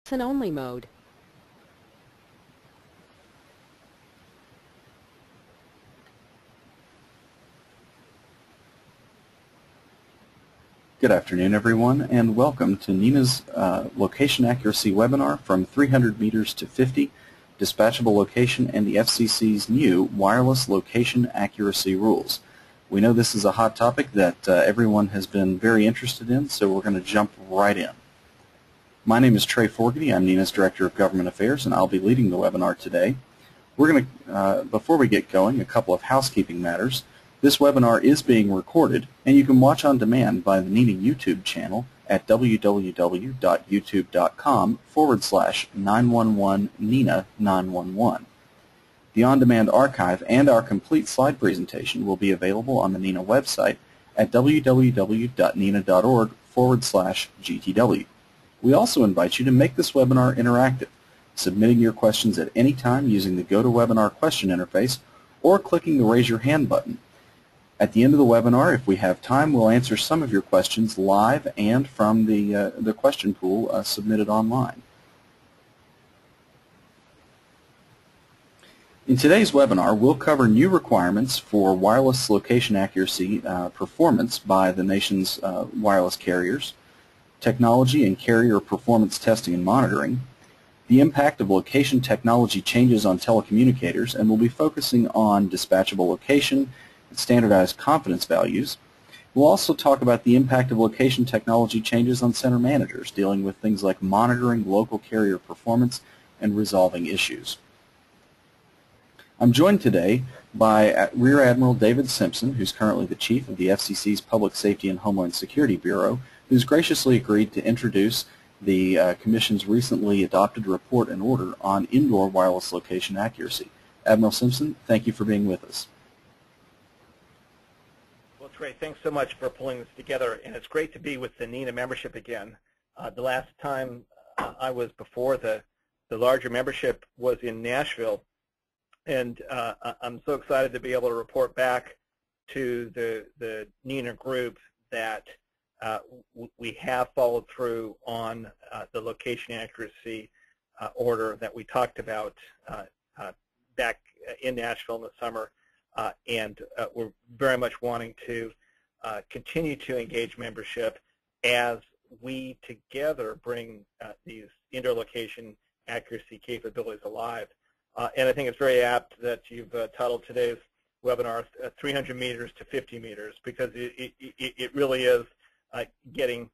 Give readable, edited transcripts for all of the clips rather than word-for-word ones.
Listen-only mode. Good afternoon, everyone, and welcome to NINA's Location Accuracy webinar from 300 meters to 50, Dispatchable Location and the FCC's new Wireless Location Accuracy Rules. We know this is a hot topic that everyone has been very interested in, so we're going to jump right in. My name is Trey Forgety. I'm NINA's Director of Government Affairs, and I'll be leading the webinar today. We're going to, before we get going, a couple of housekeeping matters. This webinar is being recorded, and you can watch on demand by the NINA YouTube channel at www.youtube.com/911-NINA911. The on-demand archive and our complete slide presentation will be available on the NINA website at www.nina.org/GTW. We also invite you to make this webinar interactive, submitting your questions at any time using the GoToWebinar question interface or clicking the Raise Your Hand button. At the end of the webinar, if we have time, we'll answer some of your questions live and from the question pool submitted online. In today's webinar, we'll cover new requirements for wireless location accuracy performance by the nation's wireless carriers, technology and carrier performance testing and monitoring, the impact of location technology changes on telecommunicators, and we'll be focusing on dispatchable location and standardized confidence values. We'll also talk about the impact of location technology changes on center managers, dealing with things like monitoring local carrier performance and resolving issues. I'm joined today by Rear Admiral David Simpson, who's currently the Chief of the FCC's Public Safety and Homeland Security Bureau, who's graciously agreed to introduce the Commission's recently adopted report and order on indoor wireless location accuracy. Admiral Simpson, thank you for being with us. Well, Trey, thanks so much for pulling this together, and it's great to be with the NINA membership again. The last time I was before the larger membership was in Nashville, and I'm so excited to be able to report back to the NINA group that we have followed through on the location accuracy order that we talked about back in Nashville in the summer, and we're very much wanting to continue to engage membership as we together bring these indoor location accuracy capabilities alive. And I think it's very apt that you've titled today's webinar 300 meters to 50 meters, because it really is getting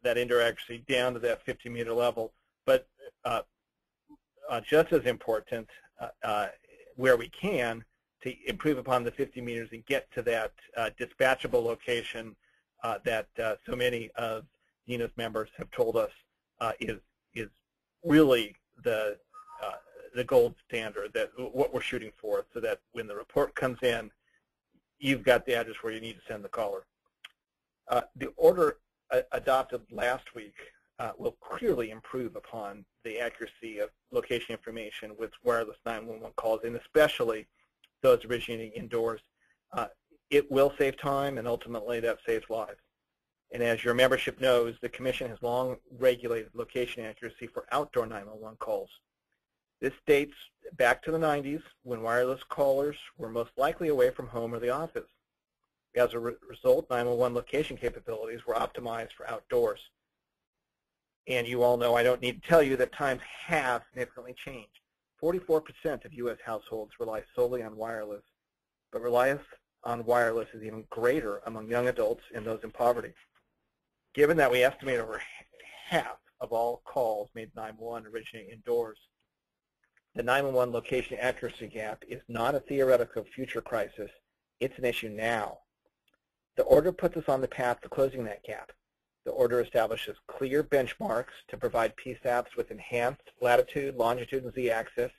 that indoor accuracy down to that 50-meter level. But just as important, where we can, to improve upon the 50 meters and get to that dispatchable location that so many of NINA's members have told us is really the gold standard, that what we're shooting for, so that when the report comes in, you've got the address where you need to send the caller. The order adopted last week will clearly improve upon the accuracy of location information with wireless 911 calls, and especially those originating indoors. It will save time, and ultimately that saves lives. And as your membership knows, the Commission has long regulated location accuracy for outdoor 911 calls. This dates back to the 90s, when wireless callers were most likely away from home or the office. As a result, 911 location capabilities were optimized for outdoors. And you all know, I don't need to tell you, that times have significantly changed. 44% of U.S. households rely solely on wireless, but reliance on wireless is even greater among young adults and those in poverty. Given that we estimate over half of all calls made 911 originating indoors, the 911 location accuracy gap is not a theoretical future crisis. It's an issue now. The order puts us on the path to closing that gap. The order establishes clear benchmarks to provide PSAPs with enhanced latitude, longitude, and z-axis.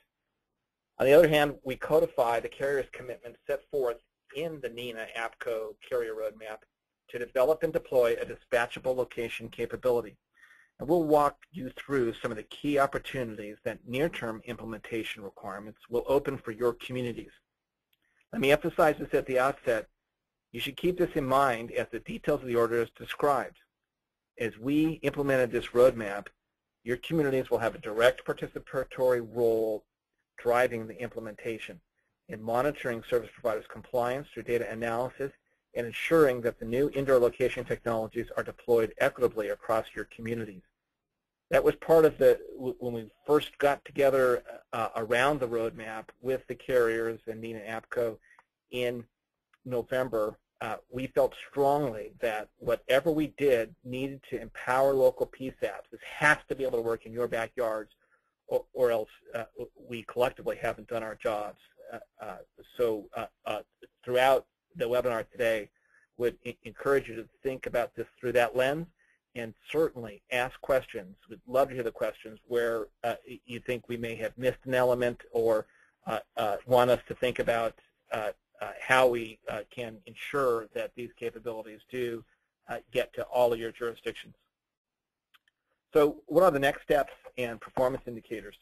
On the other hand, we codify the carrier's commitment set forth in the NINA APCO carrier roadmap to develop and deploy a dispatchable location capability. And we'll walk you through some of the key opportunities that near-term implementation requirements will open for your communities. Let me emphasize this at the outset. You should keep this in mind as the details of the order is described. As we implemented this roadmap, Your communities will have a direct participatory role driving the implementation in monitoring service providers' compliance through data analysis and ensuring that the new indoor location technologies are deployed equitably across your communities. That was part of when we first got together around the roadmap with the carriers and NENA APCO in November. We felt strongly that whatever we did needed to empower local PSAPs. This has to be able to work in your backyards, or else we collectively haven't done our jobs. So throughout the webinar today, would encourage you to think about this through that lens, and certainly ask questions. We'd love to hear the questions where you think we may have missed an element, or want us to think about how we can ensure that these capabilities do get to all of your jurisdictions. So what are the next steps and performance indicators?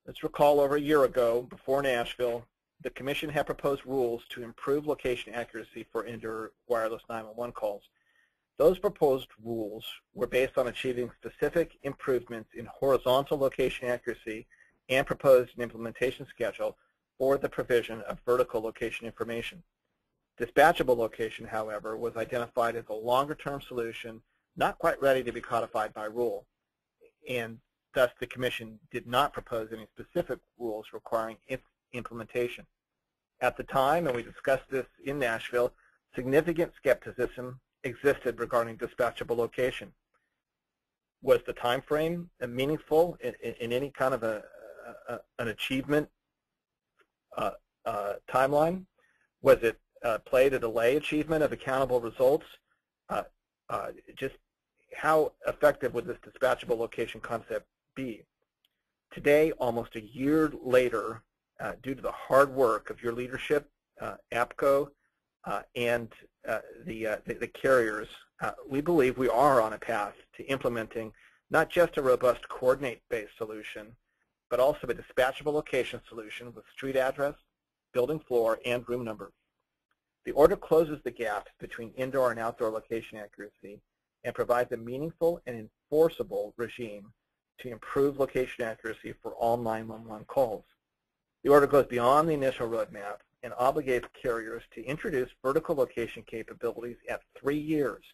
Let's recall over a year ago, before Nashville, the Commission had proposed rules to improve location accuracy for indoor wireless 911 calls. Those proposed rules were based on achieving specific improvements in horizontal location accuracy and proposed an implementation schedule for the provision of vertical location information. Dispatchable location, however, was identified as a longer-term solution, not quite ready to be codified by rule, and thus the Commission did not propose any specific rules requiring its implementation. At the time, and we discussed this in Nashville, significant skepticism existed regarding dispatchable location. Was the time frame meaningful in any kind of an achievement timeline? Was it play to delay achievement of accountable results? Just how effective would this dispatchable location concept be? Today, almost a year later, due to the hard work of your leadership, APCO, and the carriers, we believe we are on a path to implementing not just a robust coordinate-based solution, but also a dispatchable location solution with street address, building floor, and room number. The order closes the gap between indoor and outdoor location accuracy and provides a meaningful and enforceable regime to improve location accuracy for all 911 calls. The order goes beyond the initial roadmap and obligates carriers to introduce vertical location capabilities at 3 years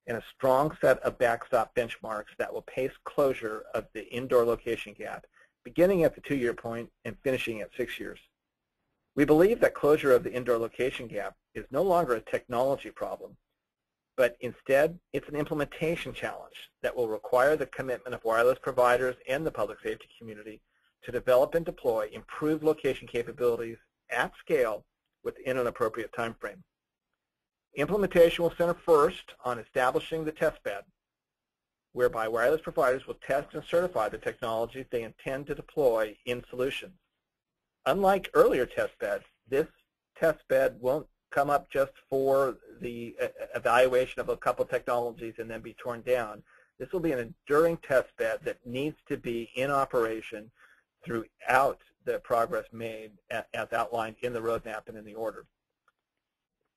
and a strong set of backstop benchmarks that will pace closure of the indoor location gap, beginning at the 2-year point and finishing at 6 years. We believe that closure of the indoor location gap is no longer a technology problem, but instead it's an implementation challenge that will require the commitment of wireless providers and the public safety community to develop and deploy improved location capabilities at scale within an appropriate time frame. Implementation will center first on establishing the testbed, whereby wireless providers will test and certify the technologies they intend to deploy in solutions. Unlike earlier testbeds, this testbed won't come up just for the evaluation of a couple technologies and then be torn down. This will be an enduring testbed that needs to be in operation throughout the progress made as outlined in the roadmap and in the order.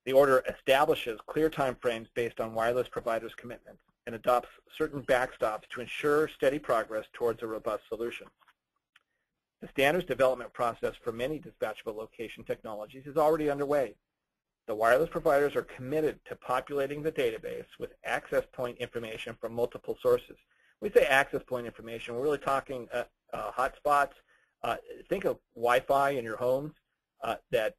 The order establishes clear timeframes based on wireless providers' commitments and adopts certain backstops to ensure steady progress towards a robust solution. The standards development process for many dispatchable location technologies is already underway. The wireless providers are committed to populating the database with access point information from multiple sources. When we say access point information, we're really talking hotspots. Think of Wi-Fi in your homes, that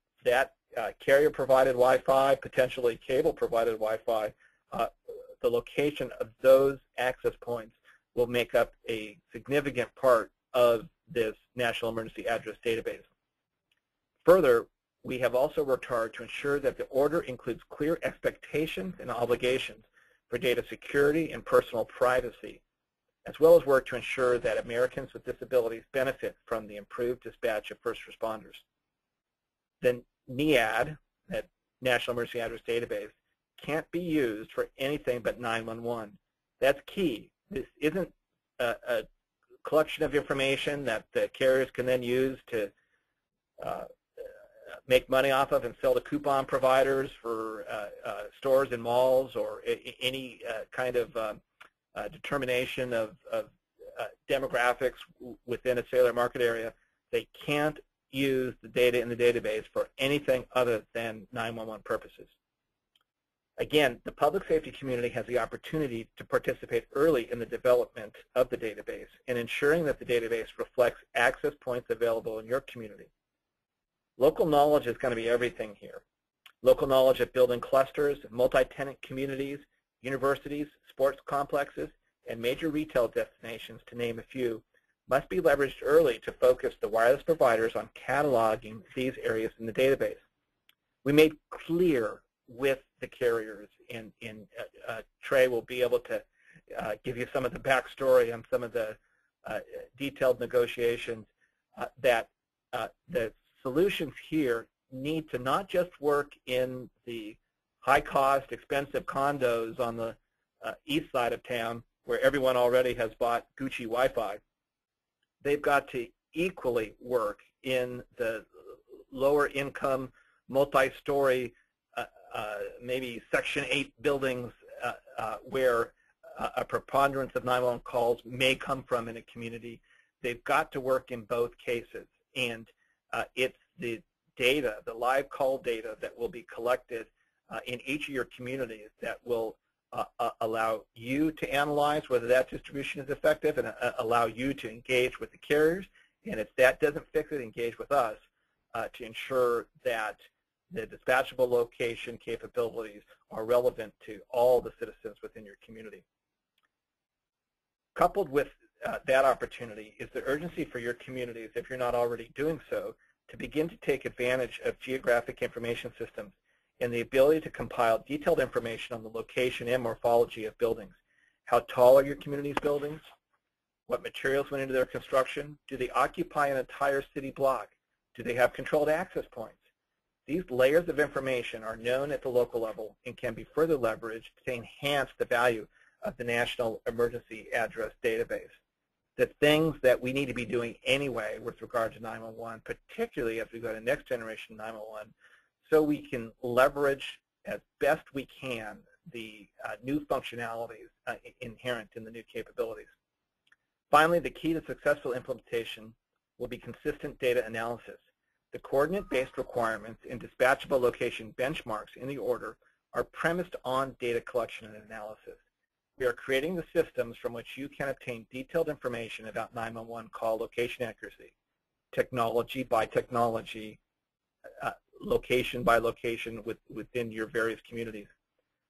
carrier-provided Wi-Fi, potentially cable-provided Wi-Fi. The location of those access points will make up a significant part of this National Emergency Address Database. Further, we have also worked hard to ensure that the order includes clear expectations and obligations for data security and personal privacy, as well as work to ensure that Americans with disabilities benefit from the improved dispatch of first responders. The NEAD, that National Emergency Address Database, can't be used for anything but 911. That's key. This isn't a collection of information that the carriers can then use to make money off of and sell to coupon providers for stores and malls, or any kind of determination of demographics within a cellular market area, they can't use the data in the database for anything other than 911 purposes. Again, the public safety community has the opportunity to participate early in the development of the database and ensuring that the database reflects access points available in your community. Local knowledge is going to be everything here. Local knowledge of building clusters, multi-tenant communities, universities, sports complexes, and major retail destinations, to name a few, must be leveraged early to focus the wireless providers on cataloging these areas in the database. We made clear with the carriers, and Trey will be able to give you some of the backstory on some of the detailed negotiations, that the solutions here need to not just work in the high-cost, expensive condos on the east side of town where everyone already has bought Gucci Wi-Fi. They've got to equally work in the lower-income, multi-story, maybe Section 8 buildings where a preponderance of 911 calls may come from in a community. They've got to work in both cases, and it's the data, the live call data that will be collected in each of your communities that will allow you to analyze whether that distribution is effective and allow you to engage with the carriers, and if that doesn't fix it, engage with us to ensure that the dispatchable location capabilities are relevant to all the citizens within your community. Coupled with that opportunity is the urgency for your communities, if you're not already doing so, to begin to take advantage of geographic information systems and the ability to compile detailed information on the location and morphology of buildings. How tall are your community's buildings? What materials went into their construction? Do they occupy an entire city block? Do they have controlled access points? These layers of information are known at the local level and can be further leveraged to enhance the value of the National Emergency Address Database. The things that we need to be doing anyway with regard to 911, particularly as we go to next generation 911, so we can leverage as best we can the new functionalities inherent in the new capabilities. Finally, the key to successful implementation will be consistent data analysis. The coordinate-based requirements and dispatchable location benchmarks in the order are premised on data collection and analysis. We are creating the systems from which you can obtain detailed information about 911 call location accuracy, technology by technology, location by location within your various communities.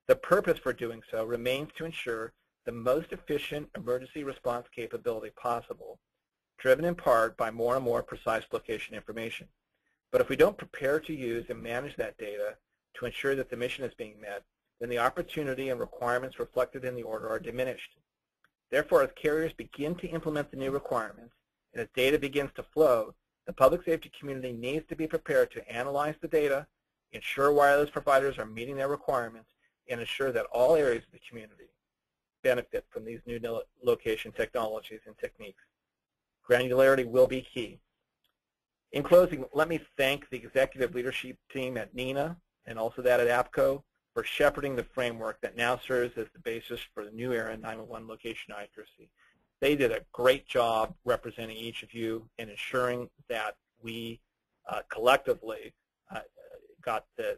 The purpose for doing so remains to ensure the most efficient emergency response capability possible, driven in part by more and more precise location information. But if we don't prepare to use and manage that data to ensure that the mission is being met, then the opportunity and requirements reflected in the order are diminished. Therefore, as carriers begin to implement the new requirements, and as data begins to flow, the public safety community needs to be prepared to analyze the data, ensure wireless providers are meeting their requirements, and ensure that all areas of the community benefit from these new location technologies and techniques. Granularity will be key. In closing, let me thank the executive leadership team at NENA and also that at APCO for shepherding the framework that now serves as the basis for the new era 911 location accuracy. They did a great job representing each of you and ensuring that we collectively got the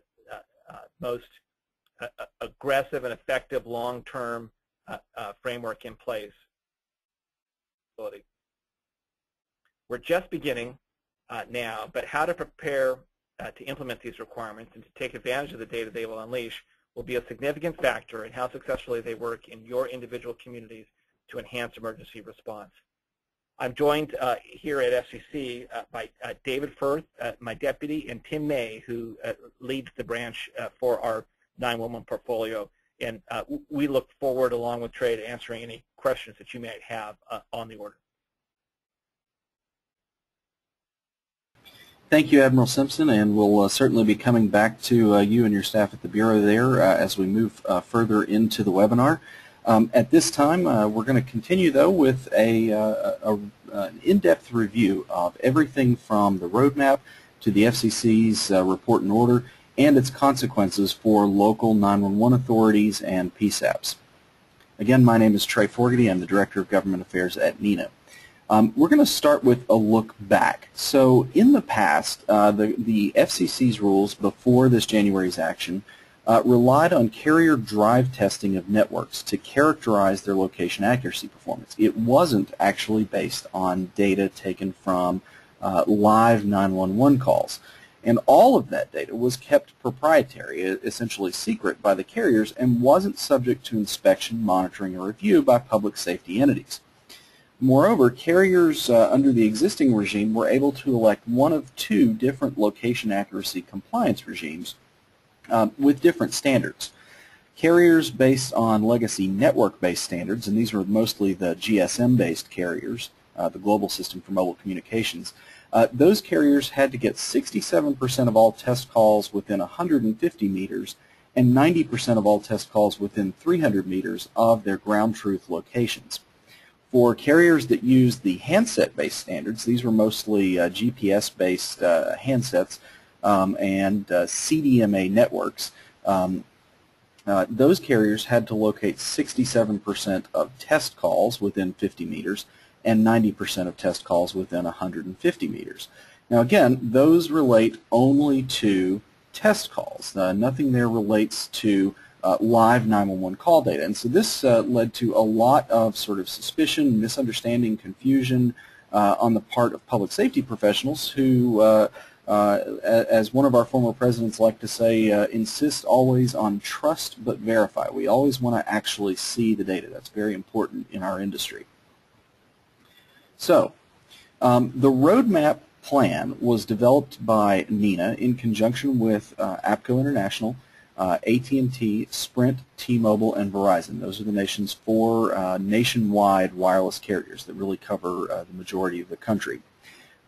most aggressive and effective long-term framework in place. We're just beginning now, but how to prepare to implement these requirements and to take advantage of the data they will unleash will be a significant factor in how successfully they work in your individual communities to enhance emergency response. I'm joined here at FCC by David Firth, my deputy, and Tim May, who leads the branch for our 911 portfolio. And we look forward, along with Trey, to answering any questions that you may have on the order. Thank you, Admiral Simpson, and we'll certainly be coming back to you and your staff at the Bureau there as we move further into the webinar. At this time, we're going to continue, though, with an in-depth review of everything from the roadmap to the FCC's report and order and its consequences for local 911 authorities and PSAPs. Again, my name is Trey Forgety. I'm the Director of Government Affairs at NENA. We're going to start with a look back. So in the past, the FCC's rules before this January's action relied on carrier drive testing of networks to characterize their location accuracy performance. It wasn't actually based on data taken from live 911 calls. And all of that data was kept proprietary, essentially secret by the carriers, and wasn't subject to inspection, monitoring, or review by public safety entities. Moreover, carriers under the existing regime were able to elect one of two different location accuracy compliance regimes with different standards. Carriers based on legacy network-based standards, and these were mostly the GSM-based carriers, the Global System for Mobile Communications, those carriers had to get 67% of all test calls within 150 meters and 90% of all test calls within 300 meters of their ground truth locations. For carriers that used the handset-based standards, these were mostly GPS-based handsets and CDMA networks, those carriers had to locate 67% of test calls within 50 meters and 90% of test calls within 150 meters. Now again, those relate only to test calls. Nothing there relates to live 911 call data. And so this led to a lot of sort of suspicion, misunderstanding, confusion on the part of public safety professionals who, as one of our former presidents liked to say, insist always on trust but verify. We always want to actually see the data. That's very important in our industry. So, the roadmap plan was developed by NENA in conjunction with APCO International, AT&T, Sprint, T-Mobile, and Verizon. Those are the nation's four nationwide wireless carriers that really cover the majority of the country.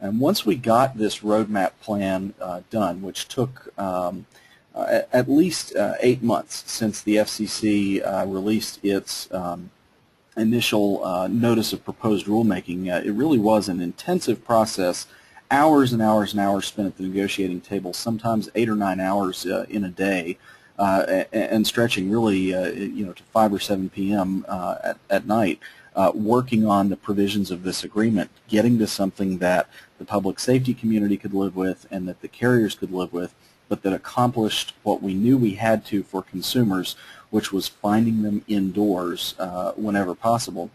And once we got this roadmap plan done, which took at least 8 months since the FCC released its initial notice of proposed rulemaking, it really was an intensive process, hours and hours and hours spent at the negotiating table, sometimes 8 or 9 hours in a day, and stretching really to 5 or 7 p.m. At night, working on the provisions of this agreement, getting to something that the public safety community could live with and that the carriers could live with, but that accomplished what we knew we had to for consumers, which was finding them indoors whenever possible.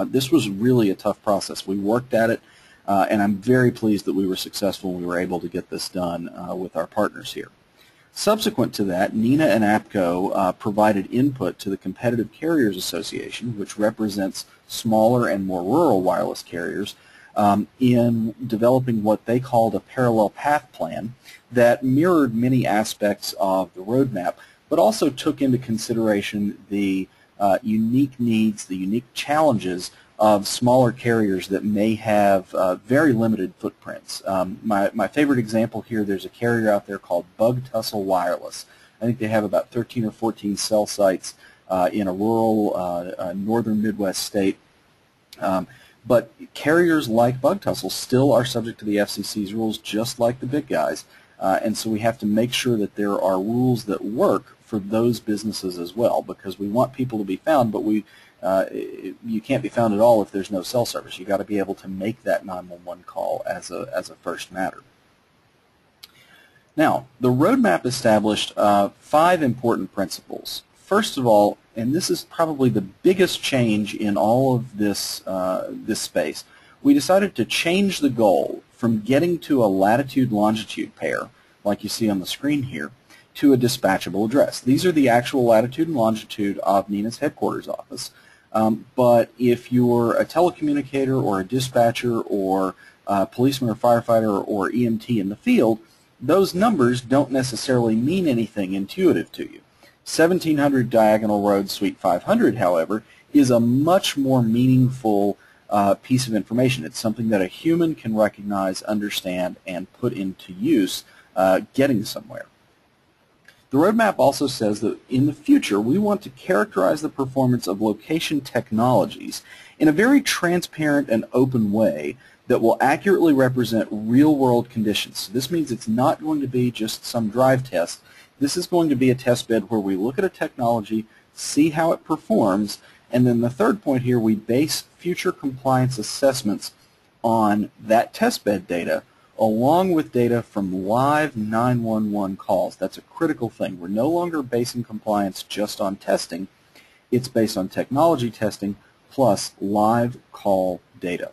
This was really a tough process. We worked at it, and I'm very pleased that we were successful and we were able to get this done with our partners here. Subsequent to that, NENA and APCO provided input to the Competitive Carriers Association, which represents smaller and more rural wireless carriers, in developing what they called a parallel path plan that mirrored many aspects of the roadmap, but also took into consideration the unique needs, the unique challenges of smaller carriers that may have very limited footprints. My favorite example here, there's a carrier out there called Bug Tussle Wireless. I think they have about 13 or 14 cell sites in a rural northern Midwest state. But carriers like Bug Tussle still are subject to the FCC's rules just like the big guys. And so we have to make sure that there are rules that work for those businesses as well, because we want people to be found, but you can't be found at all if there's no cell service. You've got to be able to make that 911 call as a first matter. Now, the roadmap established 5 important principles. First of all, and this is probably the biggest change in all of this, this space, we decided to change the goal from getting to a latitude-longitude pair, like you see on the screen here, to a dispatchable address. These are the actual latitude and longitude of NENA's headquarters office. But if you're a telecommunicator or a dispatcher or a policeman or firefighter or EMT in the field, those numbers don't necessarily mean anything intuitive to you. 1700 Diagonal Road, Suite 500, however, is a much more meaningful piece of information. It's something that a human can recognize, understand, and put into use getting somewhere. The roadmap also says that in the future we want to characterize the performance of location technologies in a very transparent and open way that will accurately represent real-world conditions. So this means it's not going to be just some drive test. This is going to be a test bed where we look at a technology, see how it performs, and then the third point here, we base future compliance assessments on that testbed data along with data from live 911 calls. That's a critical thing. We're no longer basing compliance just on testing. It's based on technology testing plus live call data.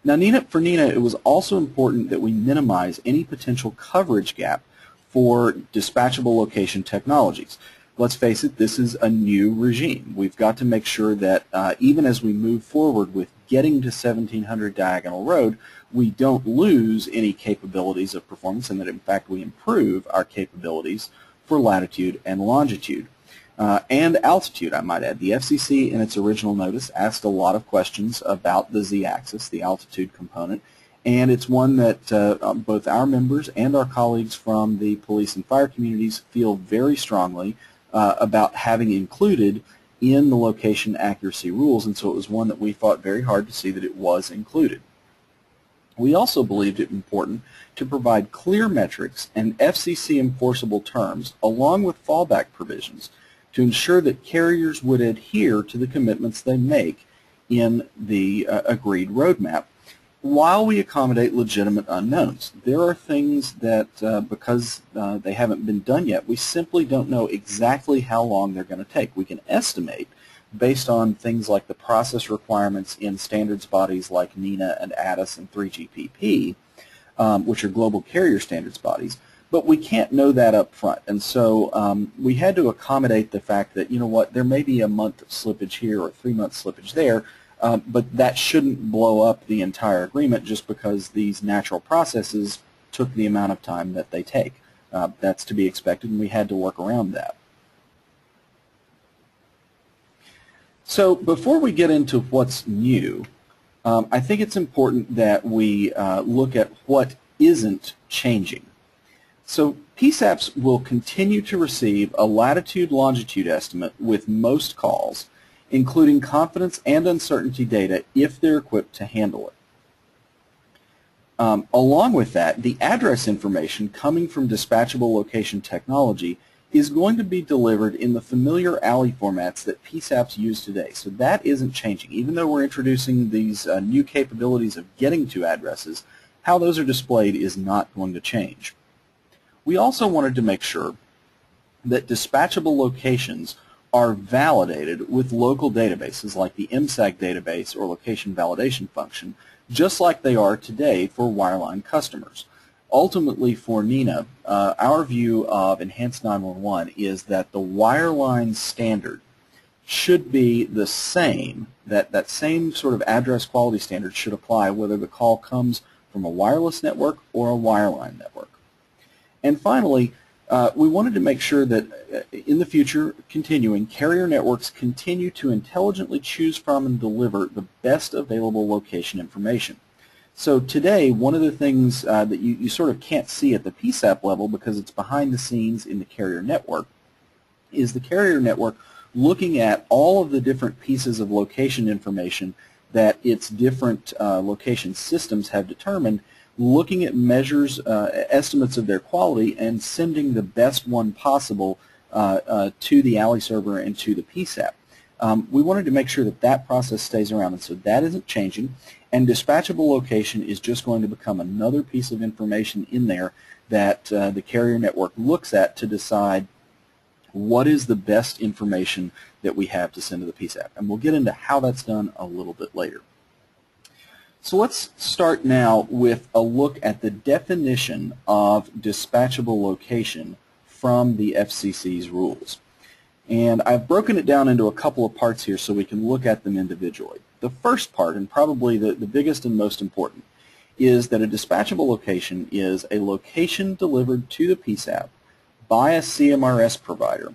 Now, for NENA, it was also important that we minimize any potential coverage gap for dispatchable location technologies. Let's face it, this is a new regime. We've got to make sure that even as we move forward with getting to 1700 Diagonal Road, we don't lose any capabilities of performance, and that in fact we improve our capabilities for latitude and longitude. And altitude, I might add. The FCC in its original notice asked a lot of questions about the z-axis, the altitude component, and it's one that both our members and our colleagues from the police and fire communities feel very strongly about having included in the location accuracy rules, and so it was one that we fought very hard to see that it was included. We also believed it important to provide clear metrics and FCC enforceable terms along with fallback provisions to ensure that carriers would adhere to the commitments they make in the agreed roadmap while we accommodate legitimate unknowns. There are things that, because they haven't been done yet, we simply don't know exactly how long they're going to take. We can estimate based on things like the process requirements in standards bodies like NENA and ATIS and 3GPP, which are global carrier standards bodies, but we can't know that up front. And so we had to accommodate the fact that, you know what, there may be a month slippage here or 3-month slippage there, but that shouldn't blow up the entire agreement just because these natural processes took the amount of time that they take. That's to be expected, and we had to work around that. So before we get into what's new, I think it's important that we look at what isn't changing. So PSAPs will continue to receive a latitude-longitude estimate with most calls, including confidence and uncertainty data if they're equipped to handle it. Along with that, the address information coming from dispatchable location technology is going to be delivered in the familiar ALI formats that PSAPs use today. So that isn't changing. Even though we're introducing these new capabilities of getting to addresses, how those are displayed is not going to change. We also wanted to make sure that dispatchable locations are validated with local databases like the MSAG database or location validation function, just like they are today for wireline customers. Ultimately, for NENA, our view of Enhanced 911 is that the wireline standard should be the same, that same sort of address quality standard should apply whether the call comes from a wireless network or a wireline network. And finally, we wanted to make sure that in the future, continuing, carrier networks continue to intelligently choose from and deliver the best available location information. So today, one of the things that you sort of can't see at the PSAP level because it's behind the scenes in the carrier network is the carrier network looking at all of the different pieces of location information that its different location systems have determined, looking at measures, estimates of their quality, and sending the best one possible to the ALI server and to the PSAP. We wanted to make sure that that process stays around, and so that isn't changing. And dispatchable location is just going to become another piece of information in there that the carrier network looks at to decide what is the best information that we have to send to the PSAP. And we'll get into how that's done a little bit later. So let's start now with a look at the definition of dispatchable location from the FCC's rules. And I've broken it down into a couple of parts here so we can look at them individually. The first part, and probably the biggest and most important, is that a dispatchable location is a location delivered to the PSAP by a CMRS provider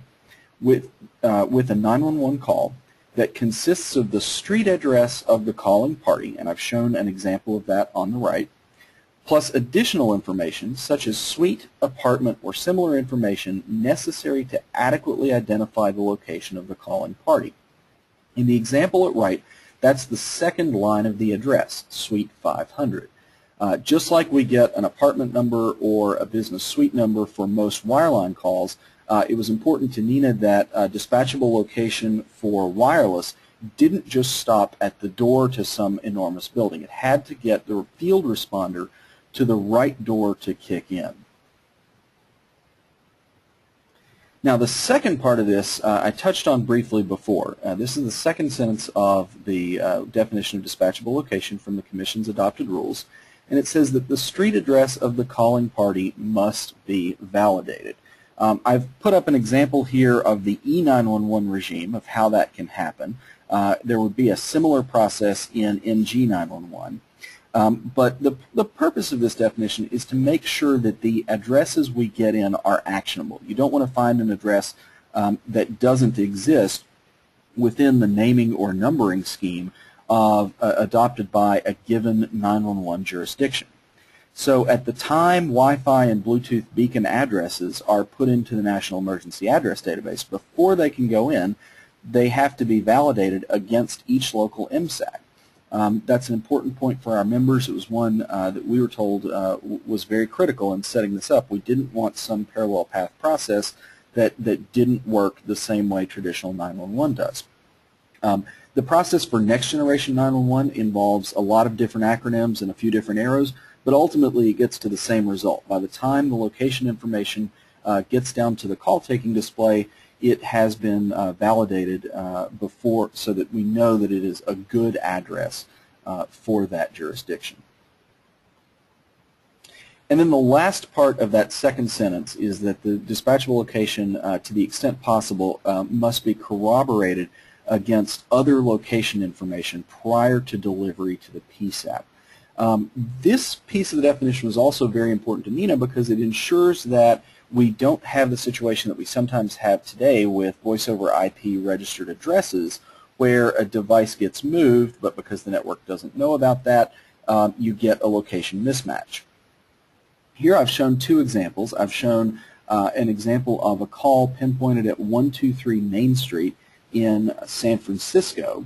with a 911 call that consists of the street address of the calling party, and I've shown an example of that on the right, plus additional information such as suite, apartment, or similar information necessary to adequately identify the location of the calling party. In the example at right, that's the second line of the address, suite 500. Just like we get an apartment number or a business suite number for most wireline calls, it was important to Nina that dispatchable location for wireless didn't just stop at the door to some enormous building. It had to get the field responder to the right door to kick in. Now, the second part of this I touched on briefly before. This is the second sentence of the definition of dispatchable location from the Commission's adopted rules, and it says that the street address of the calling party must be validated. I've put up an example here of the E911 regime of how that can happen. There would be a similar process in NG911. But the purpose of this definition is to make sure that the addresses we get in are actionable. You don't want to find an address that doesn't exist within the naming or numbering scheme adopted by a given 911 jurisdiction. So at the time Wi-Fi and Bluetooth beacon addresses are put into the National Emergency Address Database, before they can go in, they have to be validated against each local MSAC. That's an important point for our members. It was one that we were told was very critical in setting this up. We didn't want some parallel path process that didn't work the same way traditional 911 does. The process for next generation 911 involves a lot of different acronyms and a few different arrows, but ultimately it gets to the same result. By the time the location information gets down to the call taking display, it has been validated before so that we know that it is a good address for that jurisdiction. And then the last part of that second sentence is that the dispatchable location, to the extent possible, must be corroborated against other location information prior to delivery to the PSAP. This piece of the definition was also very important to Nina because it ensures that we don't have the situation that we sometimes have today with voice over IP registered addresses where a device gets moved, but because the network doesn't know about that, you get a location mismatch. Here I've shown two examples. I've shown an example of a call pinpointed at 123 Main Street in San Francisco,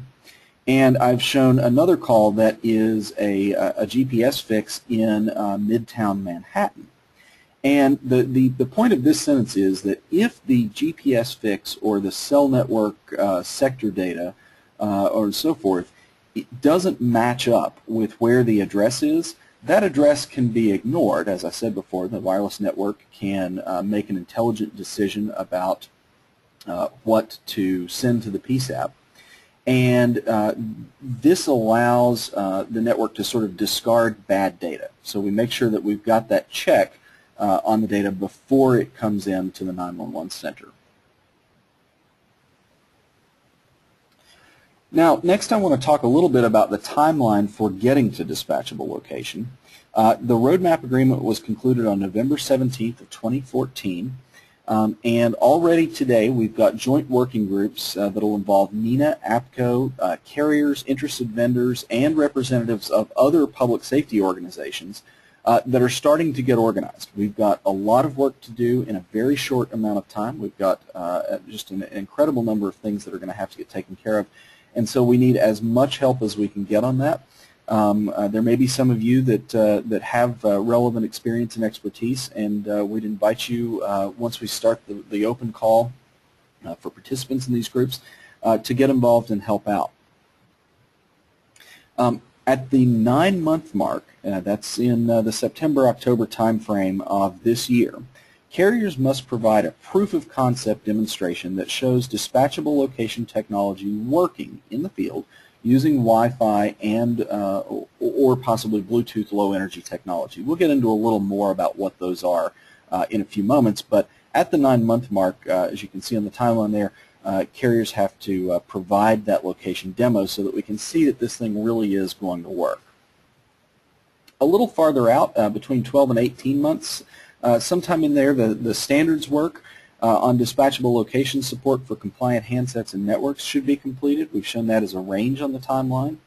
and I've shown another call that is a GPS fix in Midtown Manhattan. And the point of this sentence is that if the GPS fix or the cell network sector data or so forth, it doesn't match up with where the address is, that address can be ignored. As I said before, the wireless network can make an intelligent decision about what to send to the PSAP. And this allows the network to sort of discard bad data. So we make sure that we've got that check on the data before it comes in to the 911 center. Now, next I want to talk a little bit about the timeline for getting to dispatchable location. The roadmap agreement was concluded on November 17th of 2014, and already today we've got joint working groups that will involve NENA, APCO, carriers, interested vendors, and representatives of other public safety organizations that are starting to get organized. We've got a lot of work to do in a very short amount of time. We've got just an incredible number of things that are going to have to get taken care of, and so we need as much help as we can get on that. There may be some of you that have relevant experience and expertise, and we'd invite you, once we start the open call for participants in these groups, to get involved and help out. At the 9-month mark, that's in the September-October timeframe of this year, carriers must provide a proof of concept demonstration that shows dispatchable location technology working in the field using Wi-Fi and or possibly Bluetooth low energy technology. We'll get into a little more about what those are in a few moments, but at the 9-month mark, as you can see on the timeline there, carriers have to provide that location demo so that we can see that this thing really is going to work. A little farther out, between 12 and 18 months, sometime in there, the standards work on dispatchable location support for compliant handsets and networks should be completed. We've shown that as a range on the timeline.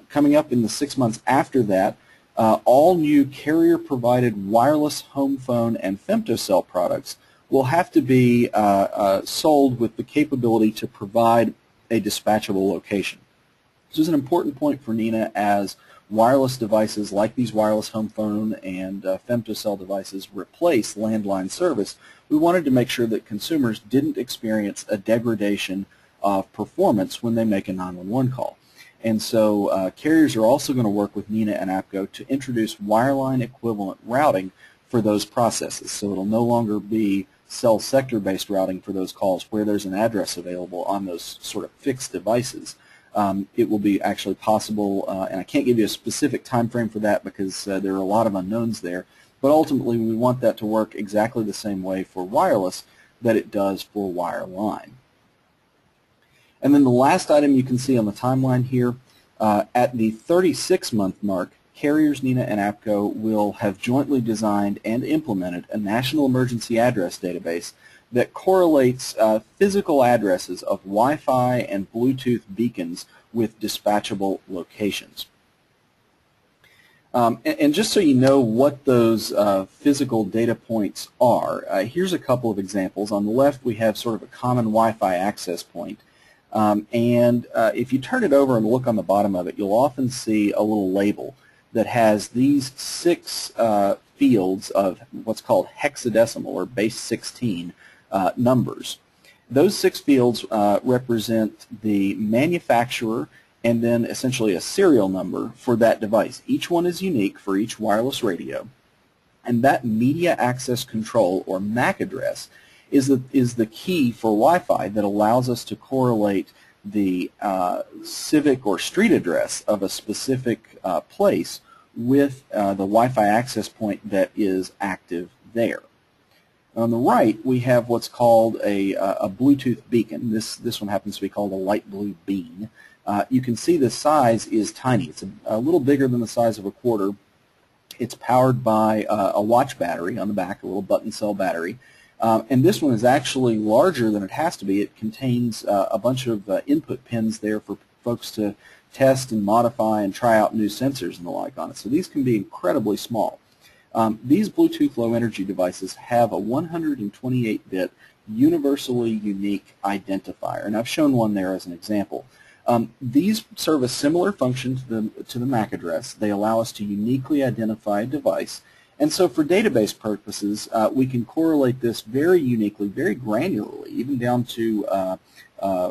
Coming up in the 6 months after that, all new carrier-provided wireless home phone and femtocell products will have to be sold with the capability to provide a dispatchable location. This is an important point for NENA as wireless devices like these wireless home phone and femtocell devices replace landline service. We wanted to make sure that consumers didn't experience a degradation of performance when they make a 911 call. And so carriers are also going to work with NENA and APCO to introduce wireline equivalent routing for those processes. So it'll no longer be cell sector-based routing for those calls where there's an address available on those sort of fixed devices. It will be actually possible, and I can't give you a specific time frame for that because there are a lot of unknowns there, but ultimately we want that to work exactly the same way for wireless that it does for wireline. And then the last item you can see on the timeline here, at the 36-month mark, carriers NENA and APCO will have jointly designed and implemented a national emergency address database that correlates physical addresses of Wi-Fi and Bluetooth beacons with dispatchable locations. And just so you know what those physical data points are, here's a couple of examples. On the left we have sort of a common Wi-Fi access point. If you turn it over and look on the bottom of it, you'll often see a little label that has these 6 fields of what's called hexadecimal or base 16 numbers. Those 6 fields represent the manufacturer and then essentially a serial number for that device. Each one is unique for each wireless radio, and that media access control or MAC address is the key for Wi-Fi that allows us to correlate the civic or street address of a specific place with the Wi-Fi access point that is active there. On the right, we have what's called a Bluetooth beacon. This one happens to be called a light blue bean. You can see the size is tiny. It's a little bigger than the size of a quarter. It's powered by a watch battery on the back, a little button cell battery. And this one is actually larger than it has to be. It contains a bunch of input pins there for folks to test and modify and try out new sensors and the like on it. So these can be incredibly small. These Bluetooth low energy devices have a 128-bit universally unique identifier, and I've shown one there as an example. These serve a similar function to the MAC address. They allow us to uniquely identify a device. And so for database purposes, we can correlate this very uniquely, very granularly, even down to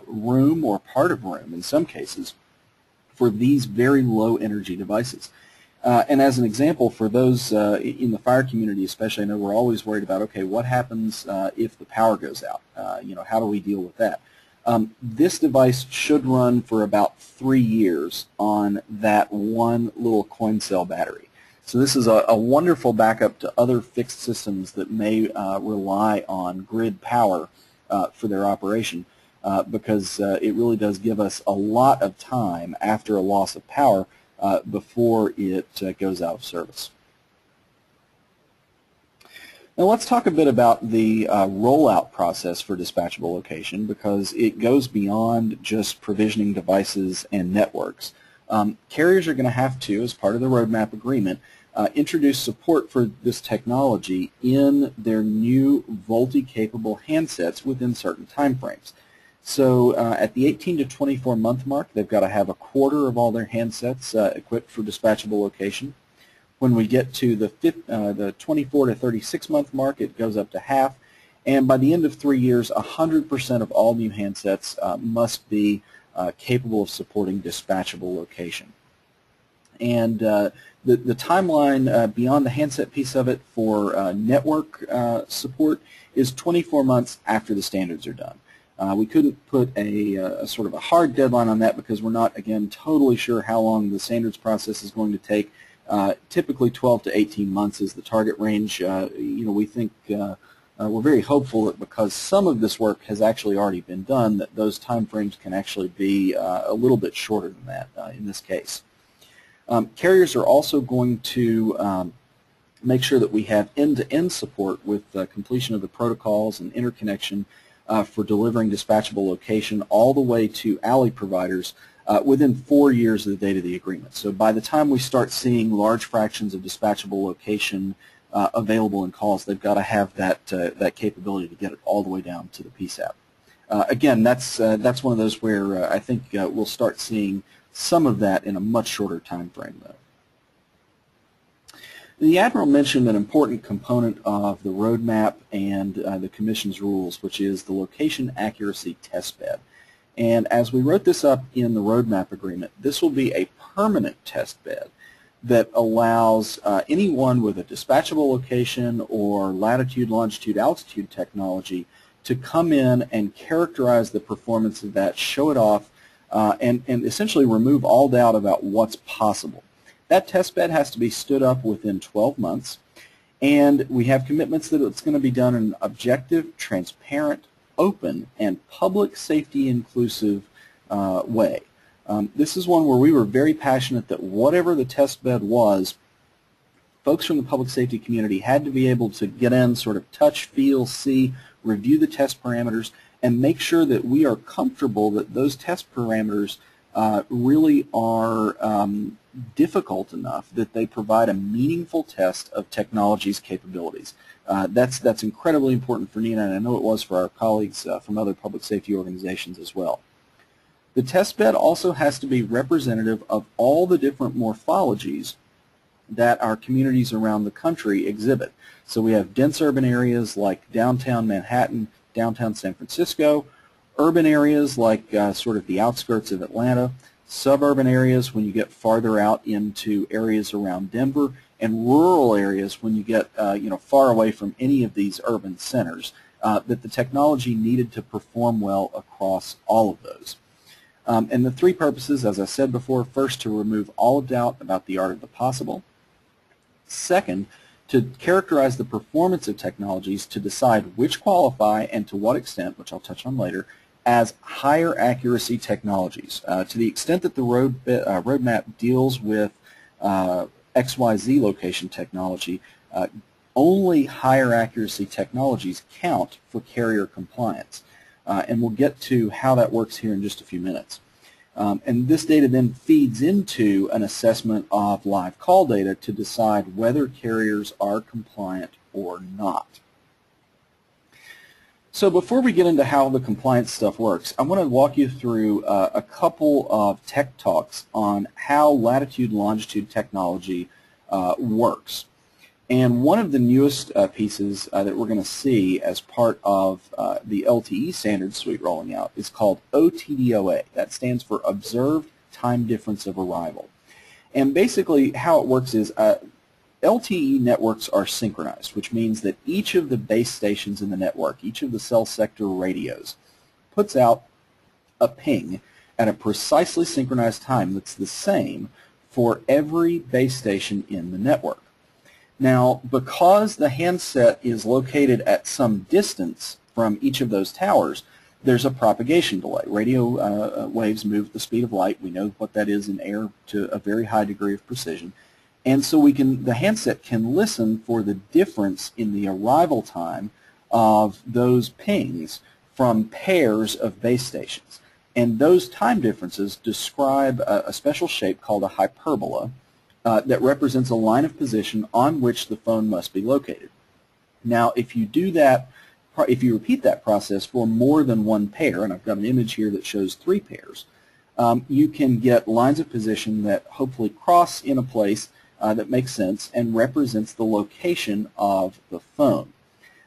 room or part of room in some cases for these very low energy devices. And as an example, for those in the fire community especially, I know we're always worried about, okay, what happens if the power goes out? How do we deal with that? This device should run for about 3 years on that one little coin cell battery. So this is a wonderful backup to other fixed systems that may rely on grid power for their operation because it really does give us a lot of time after a loss of power before it goes out of service. Now let's talk a bit about the rollout process for dispatchable location because it goes beyond just provisioning devices and networks. Carriers are going to have to, as part of the roadmap agreement, introduce support for this technology in their new VoLTE-capable handsets within certain timeframes. So at the 18 to 24 month mark, they've got to have a quarter of all their handsets equipped for dispatchable location. When we get to the 24 to 36 month mark, it goes up to half. And by the end of 3 years, 100% of all new handsets must be capable of supporting dispatchable location. And the timeline beyond the handset piece of it for network support is 24 months after the standards are done. We couldn't put a sort of a hard deadline on that because we're not, again, totally sure how long the standards process is going to take. Typically 12 to 18 months is the target range. We think we're very hopeful that because some of this work has actually already been done, that those time frames can actually be a little bit shorter than that in this case. Carriers are also going to make sure that we have end-to-end support with completion of the protocols and interconnection for delivering dispatchable location all the way to alley providers within 4 years of the date of the agreement. So by the time we start seeing large fractions of dispatchable location available in calls, they've got to have that capability to get it all the way down to the PSAP. Again, that's one of those where I think we'll start seeing some of that in a much shorter time frame, though. The Admiral mentioned an important component of the roadmap and the Commission's rules, which is the location accuracy testbed. And as we wrote this up in the roadmap agreement, this will be a permanent testbed that allows anyone with a dispatchable location or latitude, longitude, altitude technology to come in and characterize the performance of that, show it off, and essentially remove all doubt about what's possible. That testbed has to be stood up within 12 months, and we have commitments that it's going to be done in an objective, transparent, open, and public safety inclusive way. This is one where we were very passionate that whatever the testbed was, folks from the public safety community had to be able to get in, sort of touch, feel, see, review the test parameters, and make sure that we are comfortable that those test parameters really are difficult enough that they provide a meaningful test of technology's capabilities. That's incredibly important for NENA, and I know it was for our colleagues from other public safety organizations as well. The testbed also has to be representative of all the different morphologies that our communities around the country exhibit. So we have dense urban areas like downtown Manhattan, downtown San Francisco, urban areas like sort of the outskirts of Atlanta, suburban areas when you get farther out into areas around Denver, and rural areas when you get far away from any of these urban centers, that the technology needed to perform well across all of those. And the three purposes, as I said before, first, to remove all doubt about the art of the possible. Second, to characterize the performance of technologies to decide which qualify and to what extent, which I'll touch on later, as higher accuracy technologies. To the extent that the roadmap deals with XYZ location technology, only higher accuracy technologies count for carrier compliance. And we'll get to how that works here in just a few minutes. And this data then feeds into an assessment of live call data to decide whether carriers are compliant or not. So before we get into how the compliance stuff works, I want to walk you through a couple of tech talks on how latitude longitude technology works. And one of the newest pieces that we're going to see as part of the LTE standard suite rolling out is called OTDO. That stands for Observed Time Difference of Arrival. And basically how it works is LTE networks are synchronized, which means that each of the base stations in the network, each of the cell sector radios, puts out a ping at a precisely synchronized time that's the same for every base station in the network. Now, because the handset is located at some distance from each of those towers, there's a propagation delay. Radio waves move at the speed of light. We know what that is in air to a very high degree of precision. And so the handset can listen for the difference in the arrival time of those pings from pairs of base stations. And those time differences describe a special shape called a hyperbola that represents a line of position on which the phone must be located. Now, if you do that, if you repeat that process for more than one pair, and I've got an image here that shows 3 pairs, you can get lines of position that hopefully cross in a place that makes sense and represents the location of the phone.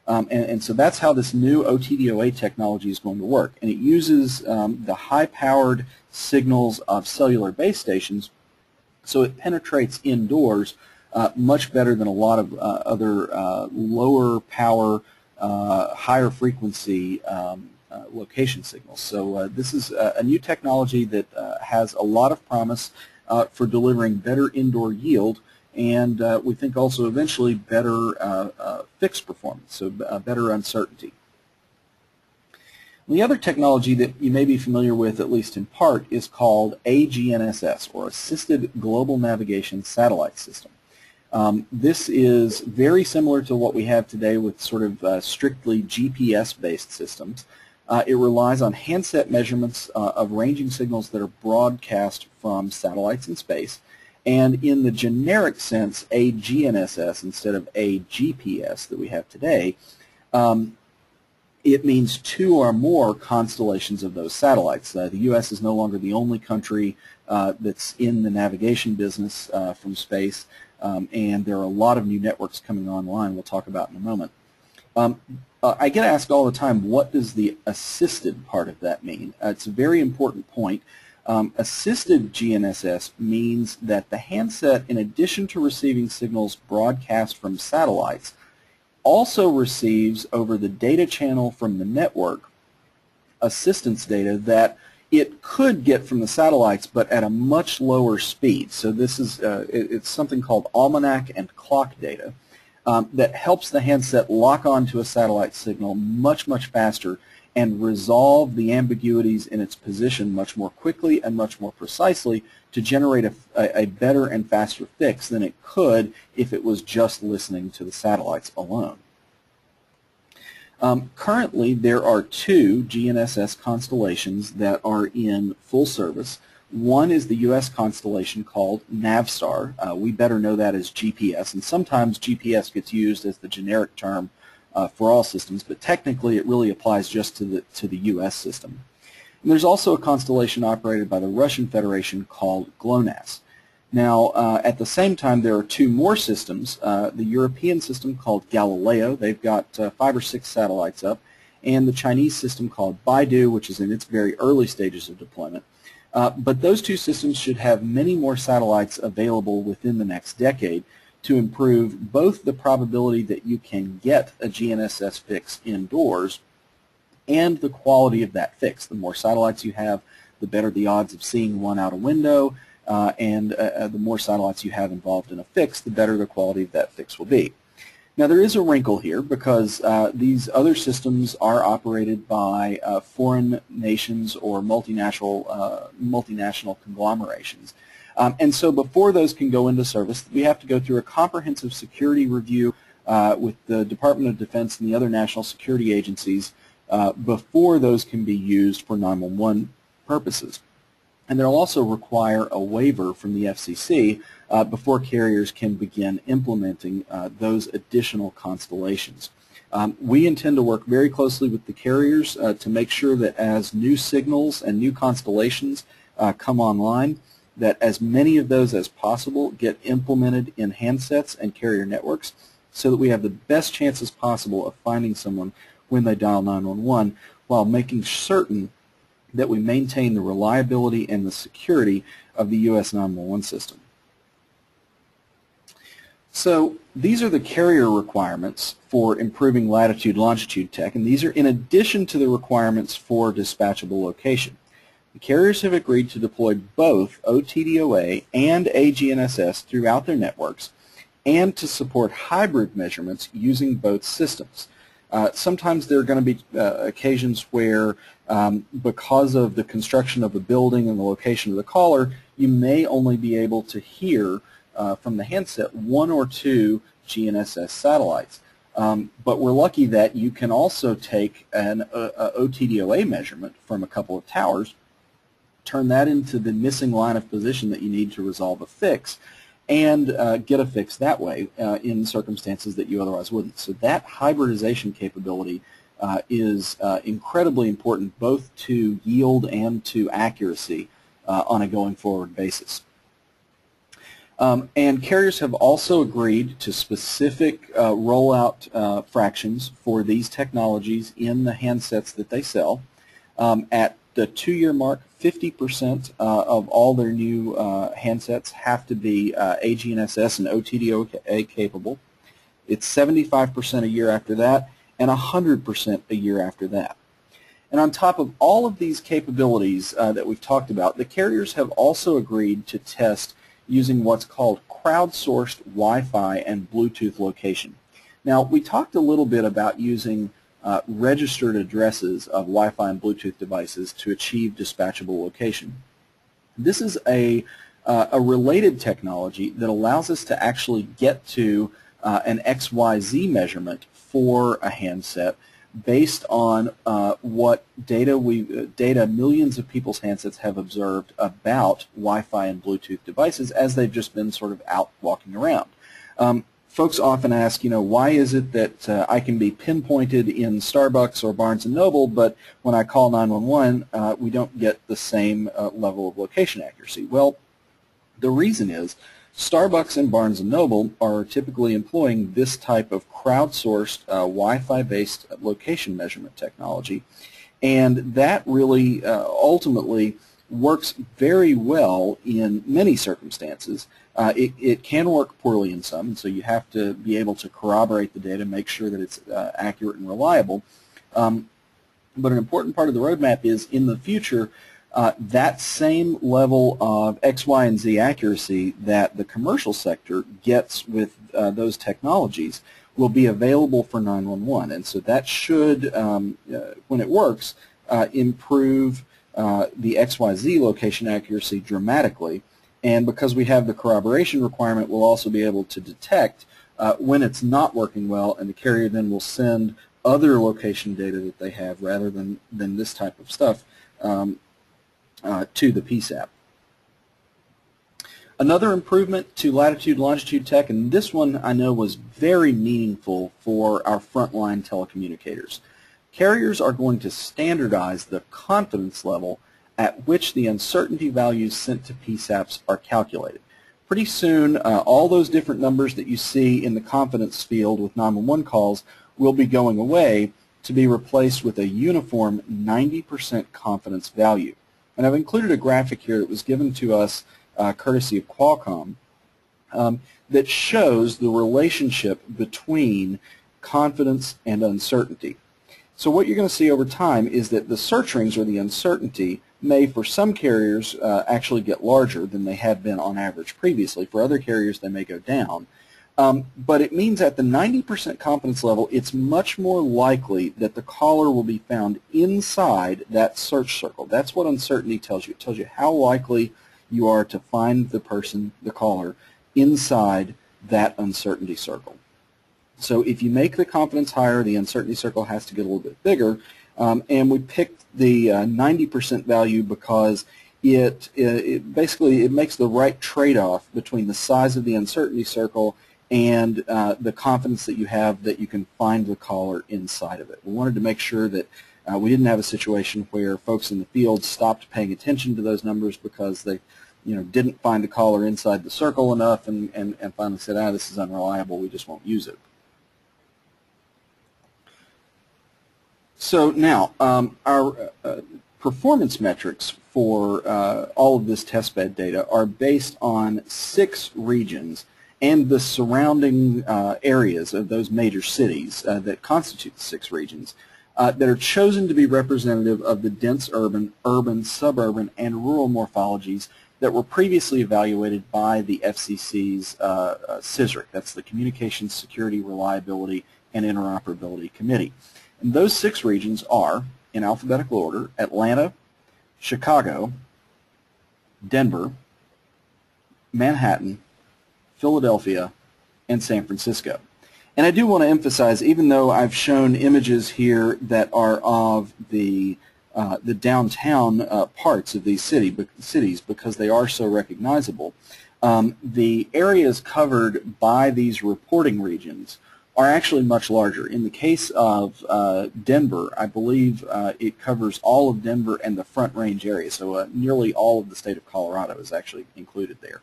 And so that's how this new OTDO technology is going to work. And it uses the high-powered signals of cellular base stations, so it penetrates indoors much better than a lot of other lower power, higher frequency location signals. So this is a new technology that has a lot of promise for delivering better indoor yield, and we think also eventually better fixed performance, so better uncertainty. The other technology that you may be familiar with, at least in part, is called AGNSS, or Assisted Global Navigation Satellite System. This is very similar to what we have today with sort of strictly GPS-based systems. It relies on handset measurements of ranging signals that are broadcast from satellites in space, and in the generic sense, AGNSS instead of AGPS that we have today it means 2 or more constellations of those satellites. The U.S. is no longer the only country that's in the navigation business from space, and there are a lot of new networks coming online we'll talk about in a moment. I get asked all the time, what does the assisted part of that mean? It's a very important point. Assisted GNSS means that the handset, in addition to receiving signals broadcast from satellites, also receives over the data channel from the network assistance data that it could get from the satellites, but at a much lower speed. So this is it's something called almanac and clock data that helps the handset lock onto a satellite signal much, much faster and resolve the ambiguities in its position much more quickly and much more precisely to generate a better and faster fix than it could if it was just listening to the satellites alone. Currently, there are 2 GNSS constellations that are in full service. One is the U.S. constellation called Navstar. We better know that as GPS, and sometimes GPS gets used as the generic term for all systems, but technically it really applies just to the U.S. system. And there's also a constellation operated by the Russian Federation called GLONASS. Now, at the same time, there are 2 more systems. The European system called Galileo, they've got 5 or 6 satellites up, and the Chinese system called Baidu, which is in its very early stages of deployment. But those 2 systems should have many more satellites available within the next decade to improve both the probability that you can get a GNSS fix indoors and the quality of that fix. The more satellites you have, the better the odds of seeing one out a window, and the more satellites you have involved in a fix, the better the quality of that fix will be. Now, there is a wrinkle here because these other systems are operated by foreign nations or multinational conglomerations. And so before those can go into service, we have to go through a comprehensive security review with the Department of Defense and the other national security agencies before those can be used for 911 purposes. And they'll also require a waiver from the FCC before carriers can begin implementing those additional constellations. We intend to work very closely with the carriers to make sure that as new signals and new constellations come online, that as many of those as possible get implemented in handsets and carrier networks so that we have the best chances possible of finding someone when they dial 911 while making certain that we maintain the reliability and the security of the U.S. 911 system. So these are the carrier requirements for improving latitude-longitude tech, and these are in addition to the requirements for dispatchable location. The carriers have agreed to deploy both OTDOA and AGNSS throughout their networks and to support hybrid measurements using both systems. Sometimes there are going to be occasions where because of the construction of a building and the location of the caller, you may only be able to hear from the handset 1 or 2 GNSS satellites. But we're lucky that you can also take an OTDOA measurement from a couple of towers, turn that into the missing line of position that you need to resolve a fix, and get a fix that way in circumstances that you otherwise wouldn't. So that hybridization capability is incredibly important both to yield and to accuracy on a going forward basis. And carriers have also agreed to specific rollout fractions for these technologies in the handsets that they sell. At the 2-year mark, 50% of all their new handsets have to be AGNSS and OTDOA capable. It's 75% a year after that, and 100% a year after that. And on top of all of these capabilities that we've talked about, the carriers have also agreed to test using what's called crowdsourced Wi-Fi and Bluetooth location. Now, we talked a little bit about using registered addresses of Wi-Fi and Bluetooth devices to achieve dispatchable location. This is a related technology that allows us to actually get to an XYZ measurement for a handset based on what data millions of people's handsets have observed about Wi-Fi and Bluetooth devices as they've just been sort of out walking around. folks often ask, why is it that I can be pinpointed in Starbucks or Barnes & Noble, but when I call 911, we don't get the same level of location accuracy? Well, the reason is Starbucks and Barnes & Noble are typically employing this type of crowdsourced Wi-Fi-based location measurement technology, and that really ultimately works very well in many circumstances. It can work poorly in some, and so you have to be able to corroborate the data, make sure that it's accurate and reliable. But an important part of the roadmap is, in the future, that same level of X, Y, and Z accuracy that the commercial sector gets with those technologies will be available for 911. And so that should, when it works, improve the XYZ location accuracy dramatically. And because we have the corroboration requirement, we'll also be able to detect when it's not working well, and the carrier then will send other location data that they have rather than this type of stuff to the PSAP. Another improvement to latitude-longitude tech, and this one I know was very meaningful for our frontline telecommunicators. Carriers are going to standardize the confidence level at which the uncertainty values sent to PSAPs are calculated. Pretty soon, all those different numbers that you see in the confidence field with 911 calls will be going away to be replaced with a uniform 90% confidence value. And I've included a graphic here that was given to us courtesy of Qualcomm that shows the relationship between confidence and uncertainty. So what you're going to see over time is that the search rings, or the uncertainty, may for some carriers actually get larger than they had been on average previously. For other carriers they may go down. But it means at the 90% confidence level, it's much more likely that the caller will be found inside that search circle. That's what uncertainty tells you. It tells you how likely you are to find the person, the caller, inside that uncertainty circle. So if you make the confidence higher, the uncertainty circle has to get a little bit bigger. And we picked the 90% value because it basically makes the right trade-off between the size of the uncertainty circle and the confidence that you have that you can find the caller inside of it. We wanted to make sure that we didn't have a situation where folks in the field stopped paying attention to those numbers because they didn't find the caller inside the circle enough and finally said, this is unreliable, we just won't use it. So now, our performance metrics for all of this testbed data are based on 6 regions and the surrounding areas of those major cities that constitute the 6 regions that are chosen to be representative of the dense urban, suburban, and rural morphologies that were previously evaluated by the FCC's CSRIC. That's the Communications Security, Reliability, and Interoperability Committee. And those 6 regions are, in alphabetical order, Atlanta, Chicago, Denver, Manhattan, Philadelphia, and San Francisco. And I do want to emphasize, even though I've shown images here that are of the downtown parts of these cities because they are so recognizable, the areas covered by these reporting regions are actually much larger. In the case of Denver, I believe it covers all of Denver and the Front Range area, so nearly all of the state of Colorado is actually included there.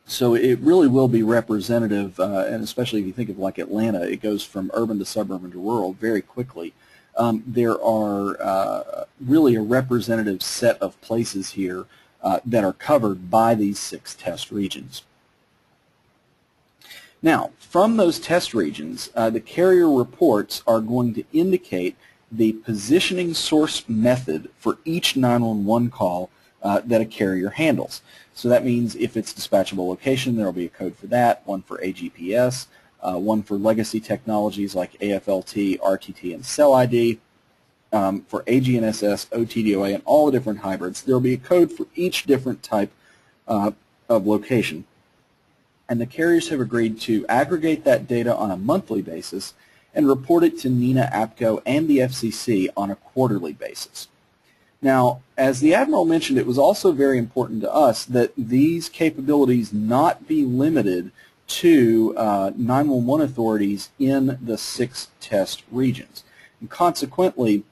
So it really will be representative, and especially if you think of like Atlanta, it goes from urban to suburban to rural very quickly. There are really a representative set of places here that are covered by these 6 test regions. Now, from those test regions, the carrier reports are going to indicate the positioning source method for each 911 call that a carrier handles. So that means if it's dispatchable location, there will be a code for that, one for AGPS, one for legacy technologies like AFLT, RTT, and Cell ID, for AGNSS, OTDO, and all the different hybrids. There will be a code for each different type of location. And the carriers have agreed to aggregate that data on a monthly basis and report it to NENA, APCO, and the FCC on a quarterly basis. Now, as the Admiral mentioned, it was also very important to us that these capabilities not be limited to 911 authorities in the 6 test regions. And consequently,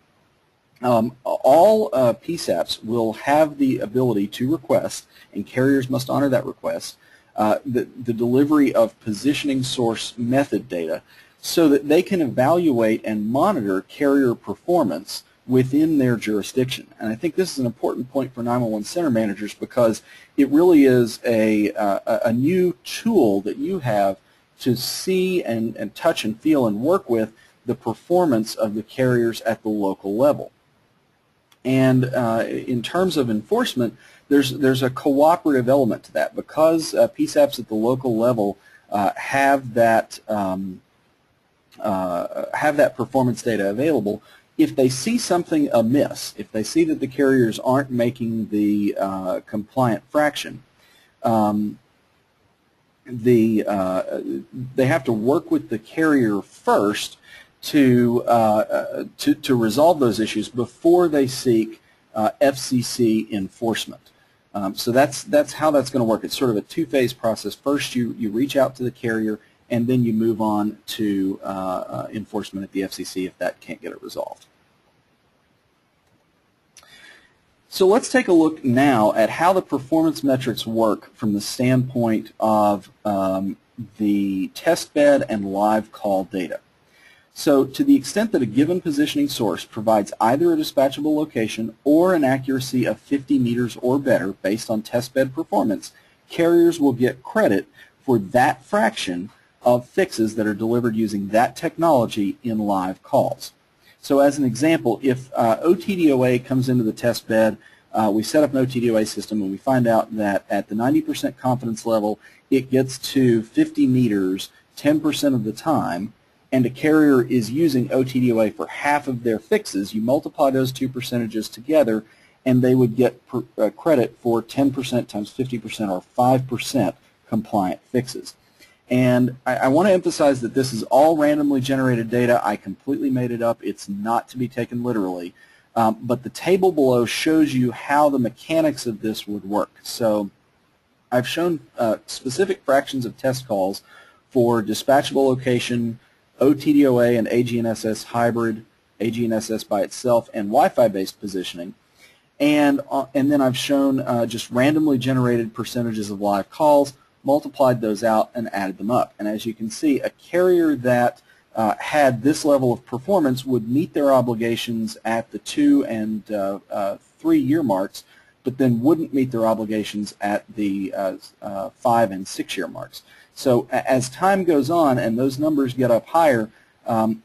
all PSAPs will have the ability to request, and carriers must honor that request, the delivery of positioning source method data so that they can evaluate and monitor carrier performance within their jurisdiction. And I think this is an important point for 911 center managers because it really is a new tool that you have to see and touch and feel and work with the performance of the carriers at the local level. And in terms of enforcement, there's a cooperative element to that because PSAPs at the local level have that performance data available. If they see something amiss, if they see that the carriers aren't making the compliant fraction, they have to work with the carrier first to resolve those issues before they seek FCC enforcement. So that's how that's going to work. It's sort of a two-phase process. First, you reach out to the carrier, and then you move on to enforcement at the FCC if that can't get it resolved. So let's take a look now at how the performance metrics work from the standpoint of the test bed and live call data. So to the extent that a given positioning source provides either a dispatchable location or an accuracy of 50 meters or better based on test bed performance, carriers will get credit for that fraction of fixes that are delivered using that technology in live calls. So as an example, if OTDOA comes into the test bed, we set up an OTDOA system and we find out that at the 90% confidence level it gets to 50 meters 10% of the time, and a carrier is using OTDOA for half of their fixes, you multiply those two percentages together and they would get credit for 10% times 50% or 5% compliant fixes. And I want to emphasize that this is all randomly generated data. I completely made it up. It's not to be taken literally. But the table below shows you how the mechanics of this would work. So I've shown specific fractions of test calls for dispatchable location, OTDOA and AGNSS hybrid, AGNSS by itself, and Wi-Fi based positioning. And then I've shown just randomly generated percentages of live calls, multiplied those out, and added them up. And as you can see, a carrier that had this level of performance would meet their obligations at the 2 and 3 year marks, but then wouldn't meet their obligations at the 5 and 6 year marks. So as time goes on and those numbers get up higher,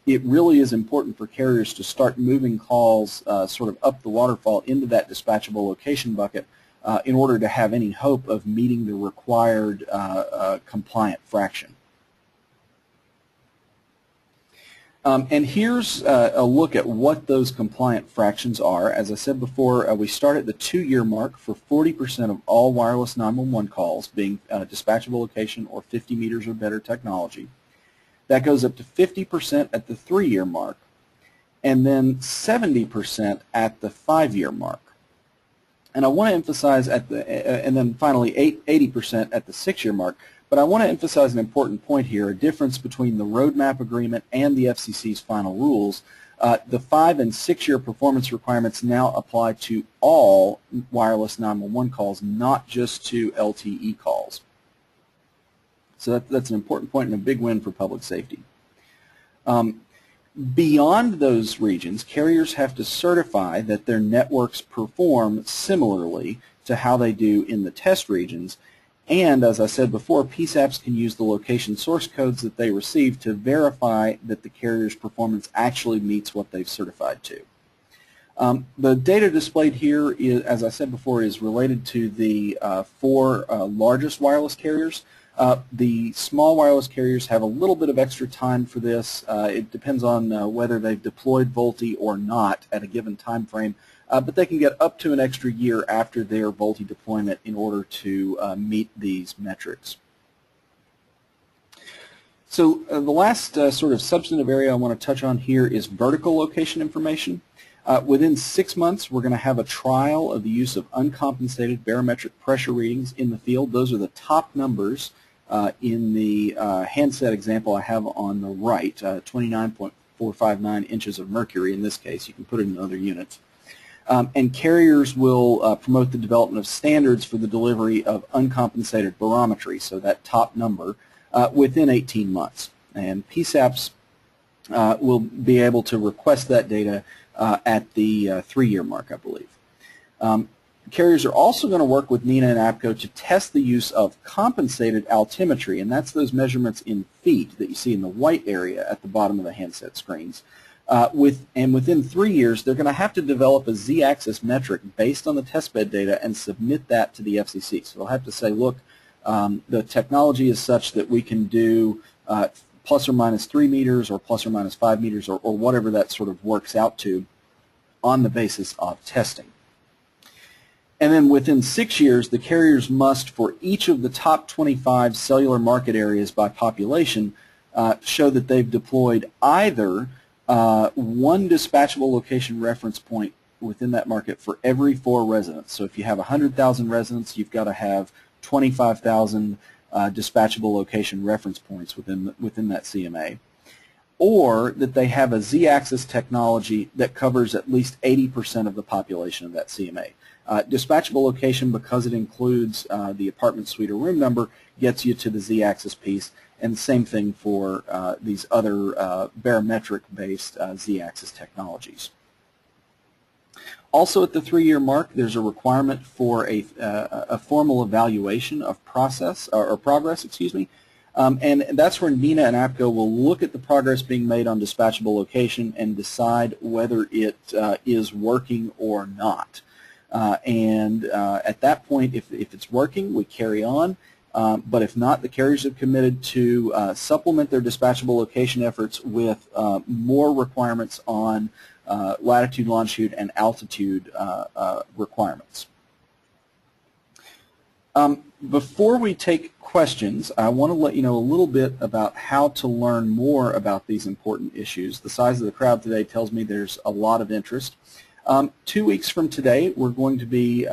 it really is important for carriers to start moving calls sort of up the waterfall into that dispatchable location bucket in order to have any hope of meeting the required compliant fraction. And here's a look at what those compliant fractions are. As I said before, we start at the 2 year mark for 40% of all wireless 911 calls being dispatchable location or 50 meters or better technology. That goes up to 50% at the 3 year mark, and then 70% at the 5 year mark. And I want to emphasize and then finally 80% at the 6 year mark. But I want to emphasize an important point here, a difference between the roadmap agreement and the FCC's final rules. The 5 and 6 year performance requirements now apply to all wireless 911 calls, not just to LTE calls. So that's an important point and a big win for public safety. Beyond those regions, carriers have to certify that their networks perform similarly to how they do in the test regions. And as I said before, PSAPs can use the location source codes that they receive to verify that the carrier's performance actually meets what they've certified to. The data displayed here, is, as I said before, is related to the 4 largest wireless carriers. The small wireless carriers have a little bit of extra time for this. It depends on whether they've deployed VoLTE or not at a given time frame. But they can get up to an extra year after their VoLTE deployment in order to meet these metrics. So the last sort of substantive area I want to touch on here is vertical location information. Within 6 months, we're going to have a trial of the use of uncompensated barometric pressure readings in the field. Those are the top numbers in the handset example I have on the right, 29.459 inches of mercury in this case. You can put it in other units. And carriers will promote the development of standards for the delivery of uncompensated barometry, so that top number, within 18 months. And PSAPs will be able to request that data at the 3-year mark, I believe. Carriers are also going to work with NENA and APCO to test the use of compensated altimetry, and that's those measurements in feet that you see in the white area at the bottom of the handset screens. Within 3 years, they're going to have to develop a z-axis metric based on the testbed data and submit that to the FCC. So they'll have to say, look, the technology is such that we can do plus or minus 3 meters or plus or minus 5 meters or whatever that sort of works out to on the basis of testing. And then within 6 years, the carriers must, for each of the top 25 cellular market areas by population, show that they've deployed either one dispatchable location reference point within that market for every 4 residents. So if you have 100,000 residents, you've got to have 25,000 dispatchable location reference points within that CMA. Or that they have a z-axis technology that covers at least 80% of the population of that CMA. Dispatchable location, because it includes the apartment suite or room number, gets you to the z-axis piece, and the same thing for these other barometric-based z-axis technologies. Also at the 3-year mark, there's a requirement for a formal evaluation of progress, and that's where NENA and APCO will look at the progress being made on dispatchable location and decide whether it is working or not. At that point, if it's working, we carry on. But if not, the carriers have committed to supplement their dispatchable location efforts with more requirements on latitude, longitude, and altitude requirements. Before we take questions, I want to let you know a little bit about how to learn more about these important issues. The size of the crowd today tells me there's a lot of interest. 2 weeks from today, we're going to be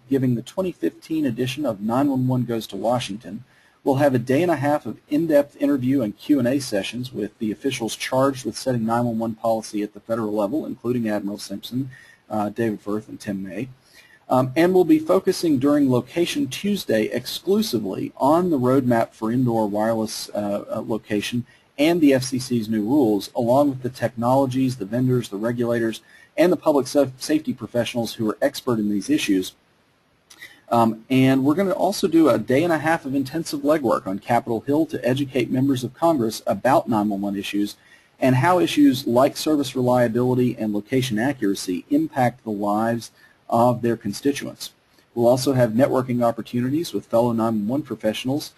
giving the 2015 edition of 911 Goes to Washington. We'll have a day and a half of in-depth interview and Q&A sessions with the officials charged with setting 911 policy at the federal level, including Admiral Simpson, David Firth, and Tim May. And we'll be focusing during Location Tuesday exclusively on the roadmap for indoor wireless location and the FCC's new rules, along with the technologies, the vendors, the regulators, and the public safety professionals who are expert in these issues. And we're going to also do a day and a half of intensive legwork on Capitol Hill to educate members of Congress about 911 issues and how issues like service reliability and location accuracy impact the lives of their constituents. We'll also have networking opportunities with fellow 911 professionals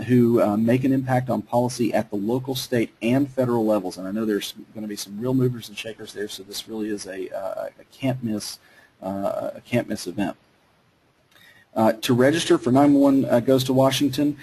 who make an impact on policy at the local, state, and federal levels. And I know there's going to be some real movers and shakers there, so this really is a can't-miss event. To register for 911 Goes to Washington,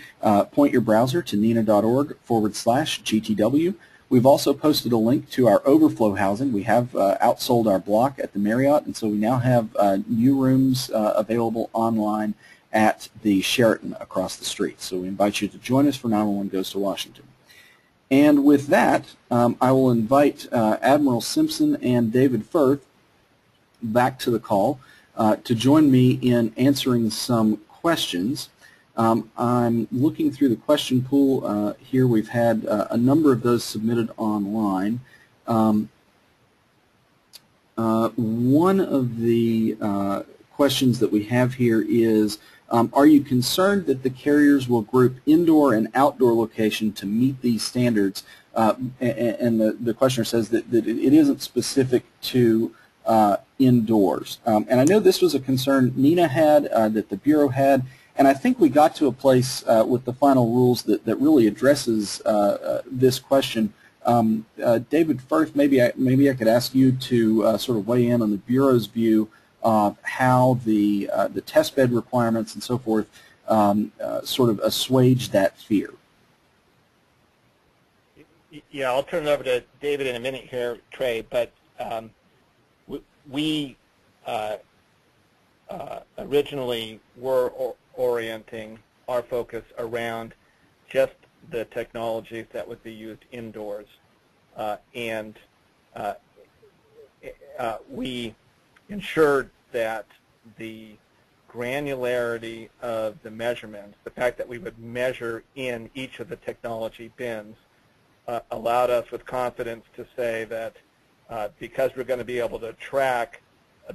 point your browser to nena.org/GTW. We've also posted a link to our overflow housing. We have outsold our block at the Marriott, and so we now have new rooms available online at the Sheraton across the street. So we invite you to join us for 911 Goes to Washington. And with that, I will invite Admiral Simpson and David Firth back to the call to join me in answering some questions. I'm looking through the question pool here. We've had a number of those submitted online. One of the questions that we have here is, are you concerned that the carriers will group indoor and outdoor location to meet these standards? And the questioner says that it isn't specific to indoors. And I know this was a concern NENA had, that the Bureau had, and I think we got to a place with the final rules that really addresses this question. David Firth, maybe I could ask you to sort of weigh in on the Bureau's view of how the testbed requirements and so forth sort of assuage that fear. Yeah, I'll turn it over to David in a minute here, Trey, but we originally were orienting our focus around just the technologies that would be used indoors. We ensured that the granularity of the measurements, the fact that we would measure in each of the technology bins, allowed us with confidence to say that because we're going to be able to track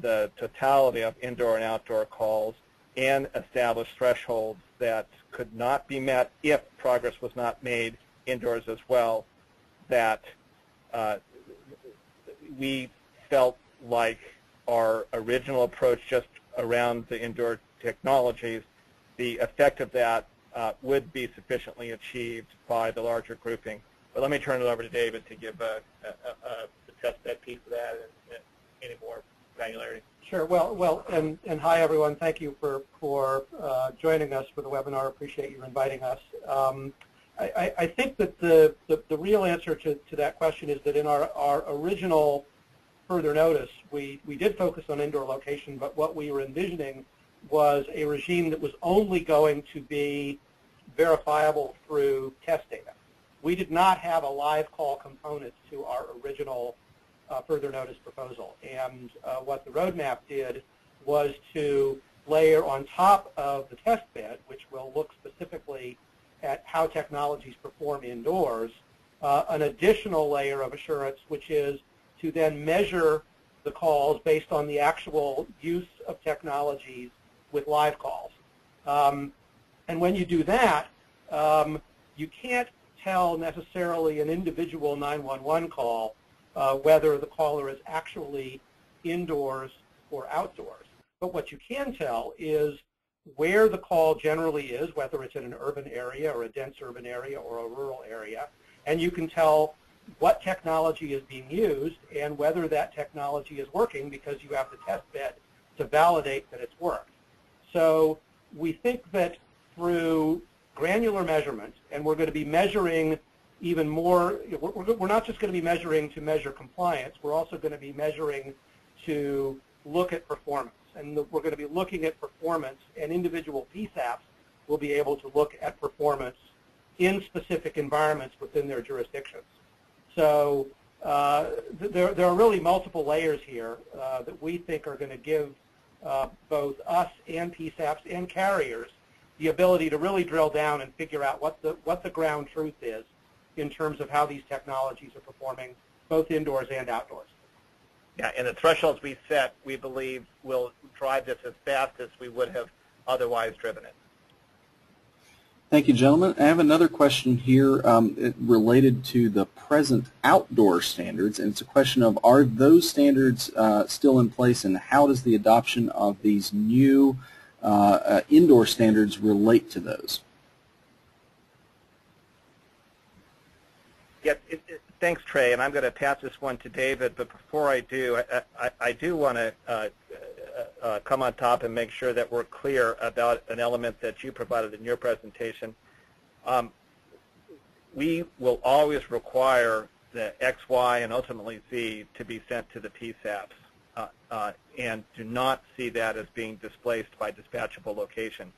the totality of indoor and outdoor calls and establish thresholds that could not be met if progress was not made indoors as well, that we felt like our original approach just around the indoor technologies, the effect of that would be sufficiently achieved by the larger grouping. But let me turn it over to David to give the test bed piece of that and any more granularity. Sure. Well, and hi everyone. Thank you for joining us for the webinar. Appreciate you inviting us. I think that the real answer to that question is that in our original further notice, we did focus on indoor location, but what we were envisioning was a regime that was only going to be verifiable through test data. We did not have a live call component to our original further notice proposal. And what the roadmap did was to layer on top of the test bed, which will look specifically at how technologies perform indoors, an additional layer of assurance, which is to then measure the calls based on the actual use of technologies with live calls. And when you do that, you can't tell necessarily an individual 911 call whether the caller is actually indoors or outdoors. But what you can tell is where the call generally is, whether it's in an urban area or a dense urban area or a rural area, and you can tell what technology is being used and whether that technology is working because you have the test bed to validate that it's worked. So we think that through granular measurement, and we're going to be measuring even more, we're not just going to be measuring to measure compliance, we're also going to be measuring to look at performance. And we're going to be looking at performance, and individual PSAPs will be able to look at performance in specific environments within their jurisdictions. So there are really multiple layers here that we think are going to give both us and PSAPs and carriers the ability to really drill down and figure out what the ground truth is in terms of how these technologies are performing both indoors and outdoors. Yeah, and the thresholds we set, we believe, will drive this as fast as we would have otherwise driven it. Thank you, gentlemen. I have another question here related to the present outdoor standards, and it's a question of, are those standards still in place, and how does the adoption of these new indoor standards relate to those? Yes, thanks, Trey, and I'm going to pass this one to David, but before I do, I do want to come on top and make sure that we're clear about an element that you provided in your presentation. We will always require the X, Y, and ultimately Z to be sent to the PSAPs, and do not see that as being displaced by dispatchable location.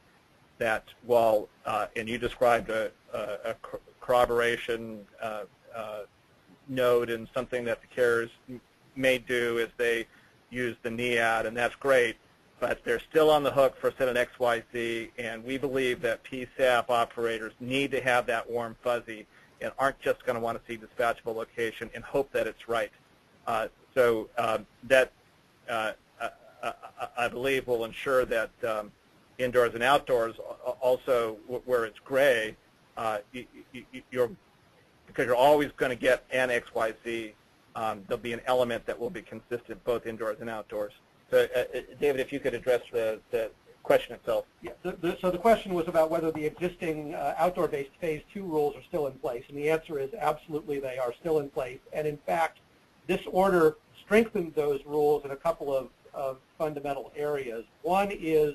That while, and you described a corroboration node, and something that the carriers may do is they use the NEAD, and that's great, but they're still on the hook for set an XYZ, and we believe that PSAP operators need to have that warm fuzzy and aren't just going to want to see dispatchable location and hope that it's right. So that I believe will ensure that indoors and outdoors, also where it's gray, because you're always going to get an XYZ, there'll be an element that will be consistent both indoors and outdoors. So, David, if you could address the question itself. Yeah, so the question was about whether the existing outdoor-based Phase 2 rules are still in place, and the answer is absolutely they are still in place. And in fact, this order strengthened those rules in a couple of fundamental areas. One is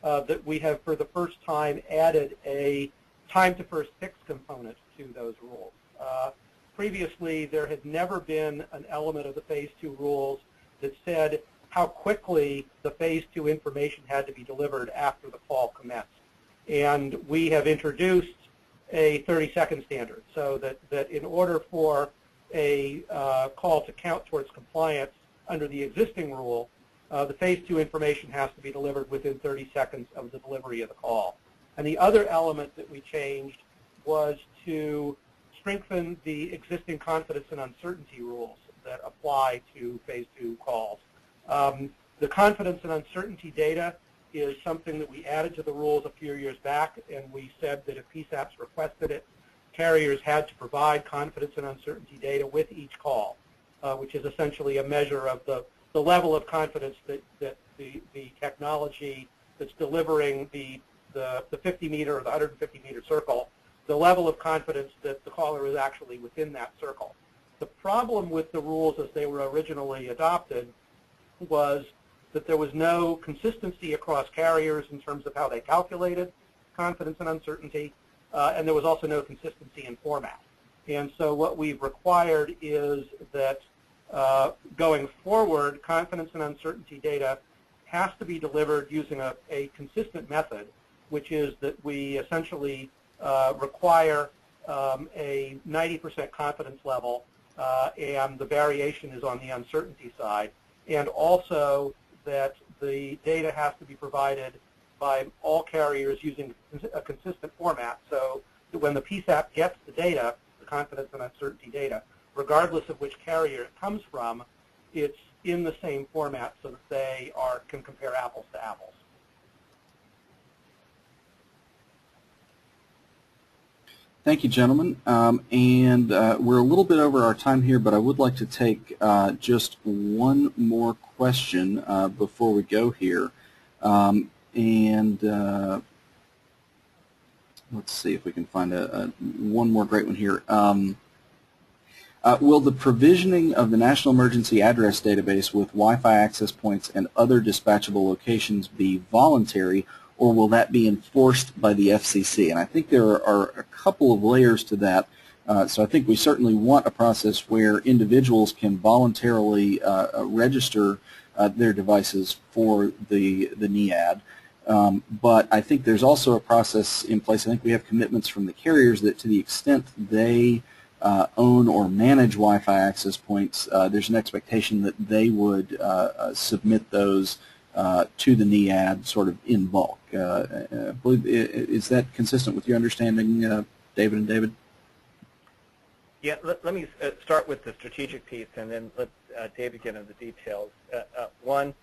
that we have, for the first time, added a time-to-first fix component to those rules. Previously, there had never been an element of the Phase 2 rules that said how quickly the Phase 2 information had to be delivered after the call commenced. And we have introduced a 30-second standard, so that in order for a call to count towards compliance under the existing rule, the Phase 2 information has to be delivered within 30 seconds of the delivery of the call. And the other element that we changed was to strengthen the existing confidence and uncertainty rules that apply to Phase 2 calls. The confidence and uncertainty data is something that we added to the rules a few years back, and we said that if PSAPs requested it, carriers had to provide confidence and uncertainty data with each call, which is essentially a measure of the level of confidence that the technology that's delivering the 50-meter or the 150-meter circle, the level of confidence that the caller is actually within that circle. The problem with the rules as they were originally adopted was that there was no consistency across carriers in terms of how they calculated confidence and uncertainty, and there was also no consistency in format. And so what we've required is that going forward, confidence and uncertainty data has to be delivered using a consistent method, which is that we essentially require a 90% confidence level, and the variation is on the uncertainty side, and also that the data has to be provided by all carriers using a consistent format, so that when the PSAP gets the data, the confidence and uncertainty data, regardless of which carrier it comes from, it's in the same format so that they can compare apples to apples. Thank you, gentlemen. And we're a little bit over our time here, but I would like to take just one more question before we go here. Let's see if we can find one more great one here. Will the provisioning of the National Emergency Address Database with Wi-Fi access points and other dispatchable locations be voluntary, or will that be enforced by the FCC? And I think there are a couple of layers to that. So I think we certainly want a process where individuals can voluntarily register their devices for the NEAD. But I think there's also a process in place. I think we have commitments from the carriers that to the extent they own or manage Wi-Fi access points, there's an expectation that they would submit those to the NEAD sort of in bulk. I believe, is that consistent with your understanding, David and David? Yeah, let me start with the strategic piece, and then let David get into the details. One,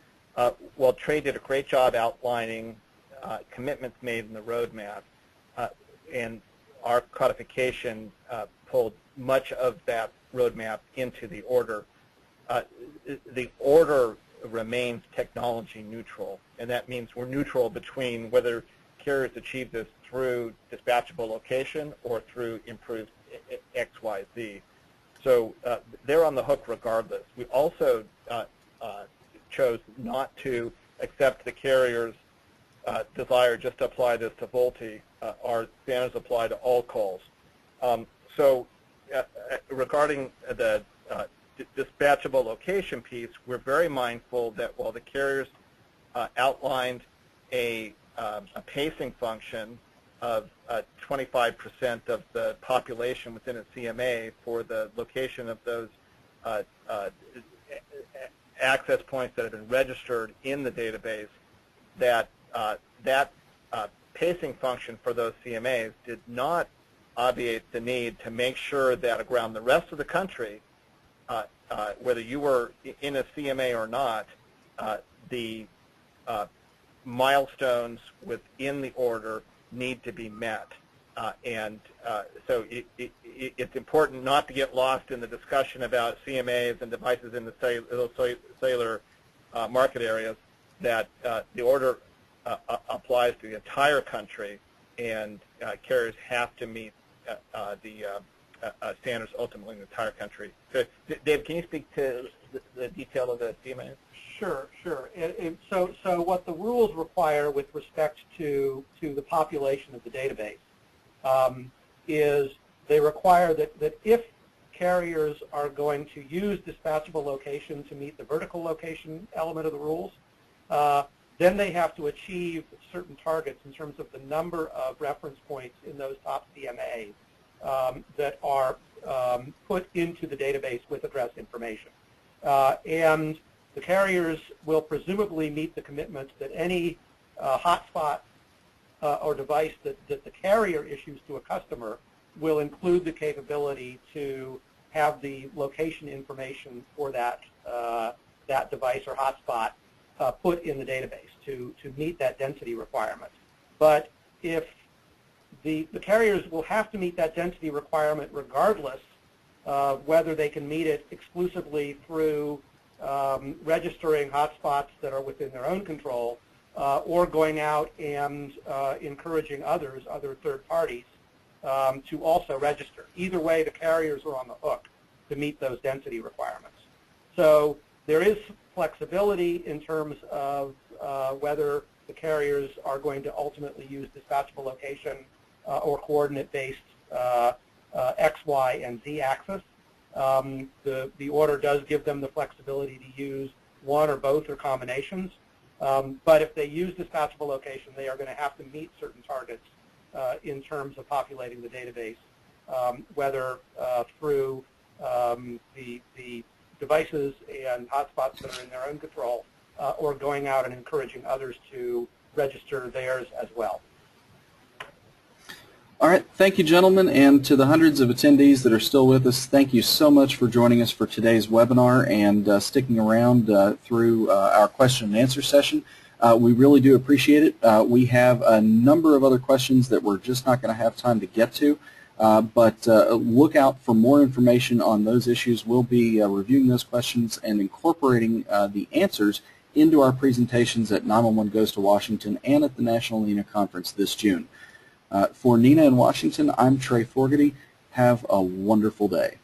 while Trey did a great job outlining commitments made in the roadmap, and our codification pulled much of that roadmap into the order. The order remains technology neutral, and that means we're neutral between whether carriers achieve this through dispatchable location or through improved XYZ. So they're on the hook regardless. We also chose not to accept the carrier's desire just to apply this to VoLTE. Our standards apply to all calls. So regarding the dispatchable location piece, we're very mindful that while the carriers outlined a pacing function of 25% of the population within a CMA for the location of those access points that have been registered in the database, that that pacing function for those CMAs did not obviate the need to make sure that around the rest of the country, whether you were in a CMA or not, the milestones within the order need to be met. So it's important not to get lost in the discussion about CMAs and devices in the cellular market areas, that the order applies to the entire country, and carriers have to meet the standards ultimately in the entire country. So, Dave, can you speak to the detail of the CMA? Sure. So what the rules require with respect to the population of the database is they require that if carriers are going to use dispatchable location to meet the vertical location element of the rules, then they have to achieve certain targets in terms of the number of reference points in those top CMAs that are put into the database with address information. And the carriers will presumably meet the commitment that any hotspot or device that the carrier issues to a customer will include the capability to have the location information for that that device or hotspot put in the database to meet that density requirement. But if the carriers will have to meet that density requirement regardless of whether they can meet it exclusively through registering hotspots that are within their own control or going out and encouraging other third parties to also register. Either way, the carriers are on the hook to meet those density requirements. So there is flexibility in terms of whether the carriers are going to ultimately use dispatchable location or coordinate-based X, Y, and Z axis. The order does give them the flexibility to use one or both or combinations. But if they use dispatchable location, they are going to have to meet certain targets in terms of populating the database, whether through the devices and hotspots that are in their own control or going out and encouraging others to register theirs as well. All right, thank you, gentlemen, and to the hundreds of attendees that are still with us, thank you so much for joining us for today's webinar and sticking around through our question and answer session. We really do appreciate it. We have a number of other questions that we're just not going to have time to get to, but look out for more information on those issues. We'll be reviewing those questions and incorporating the answers into our presentations at 911 Goes to Washington and at the National NENA Conference this June. For NENA in Washington, I'm Trey Forgety. Have a wonderful day.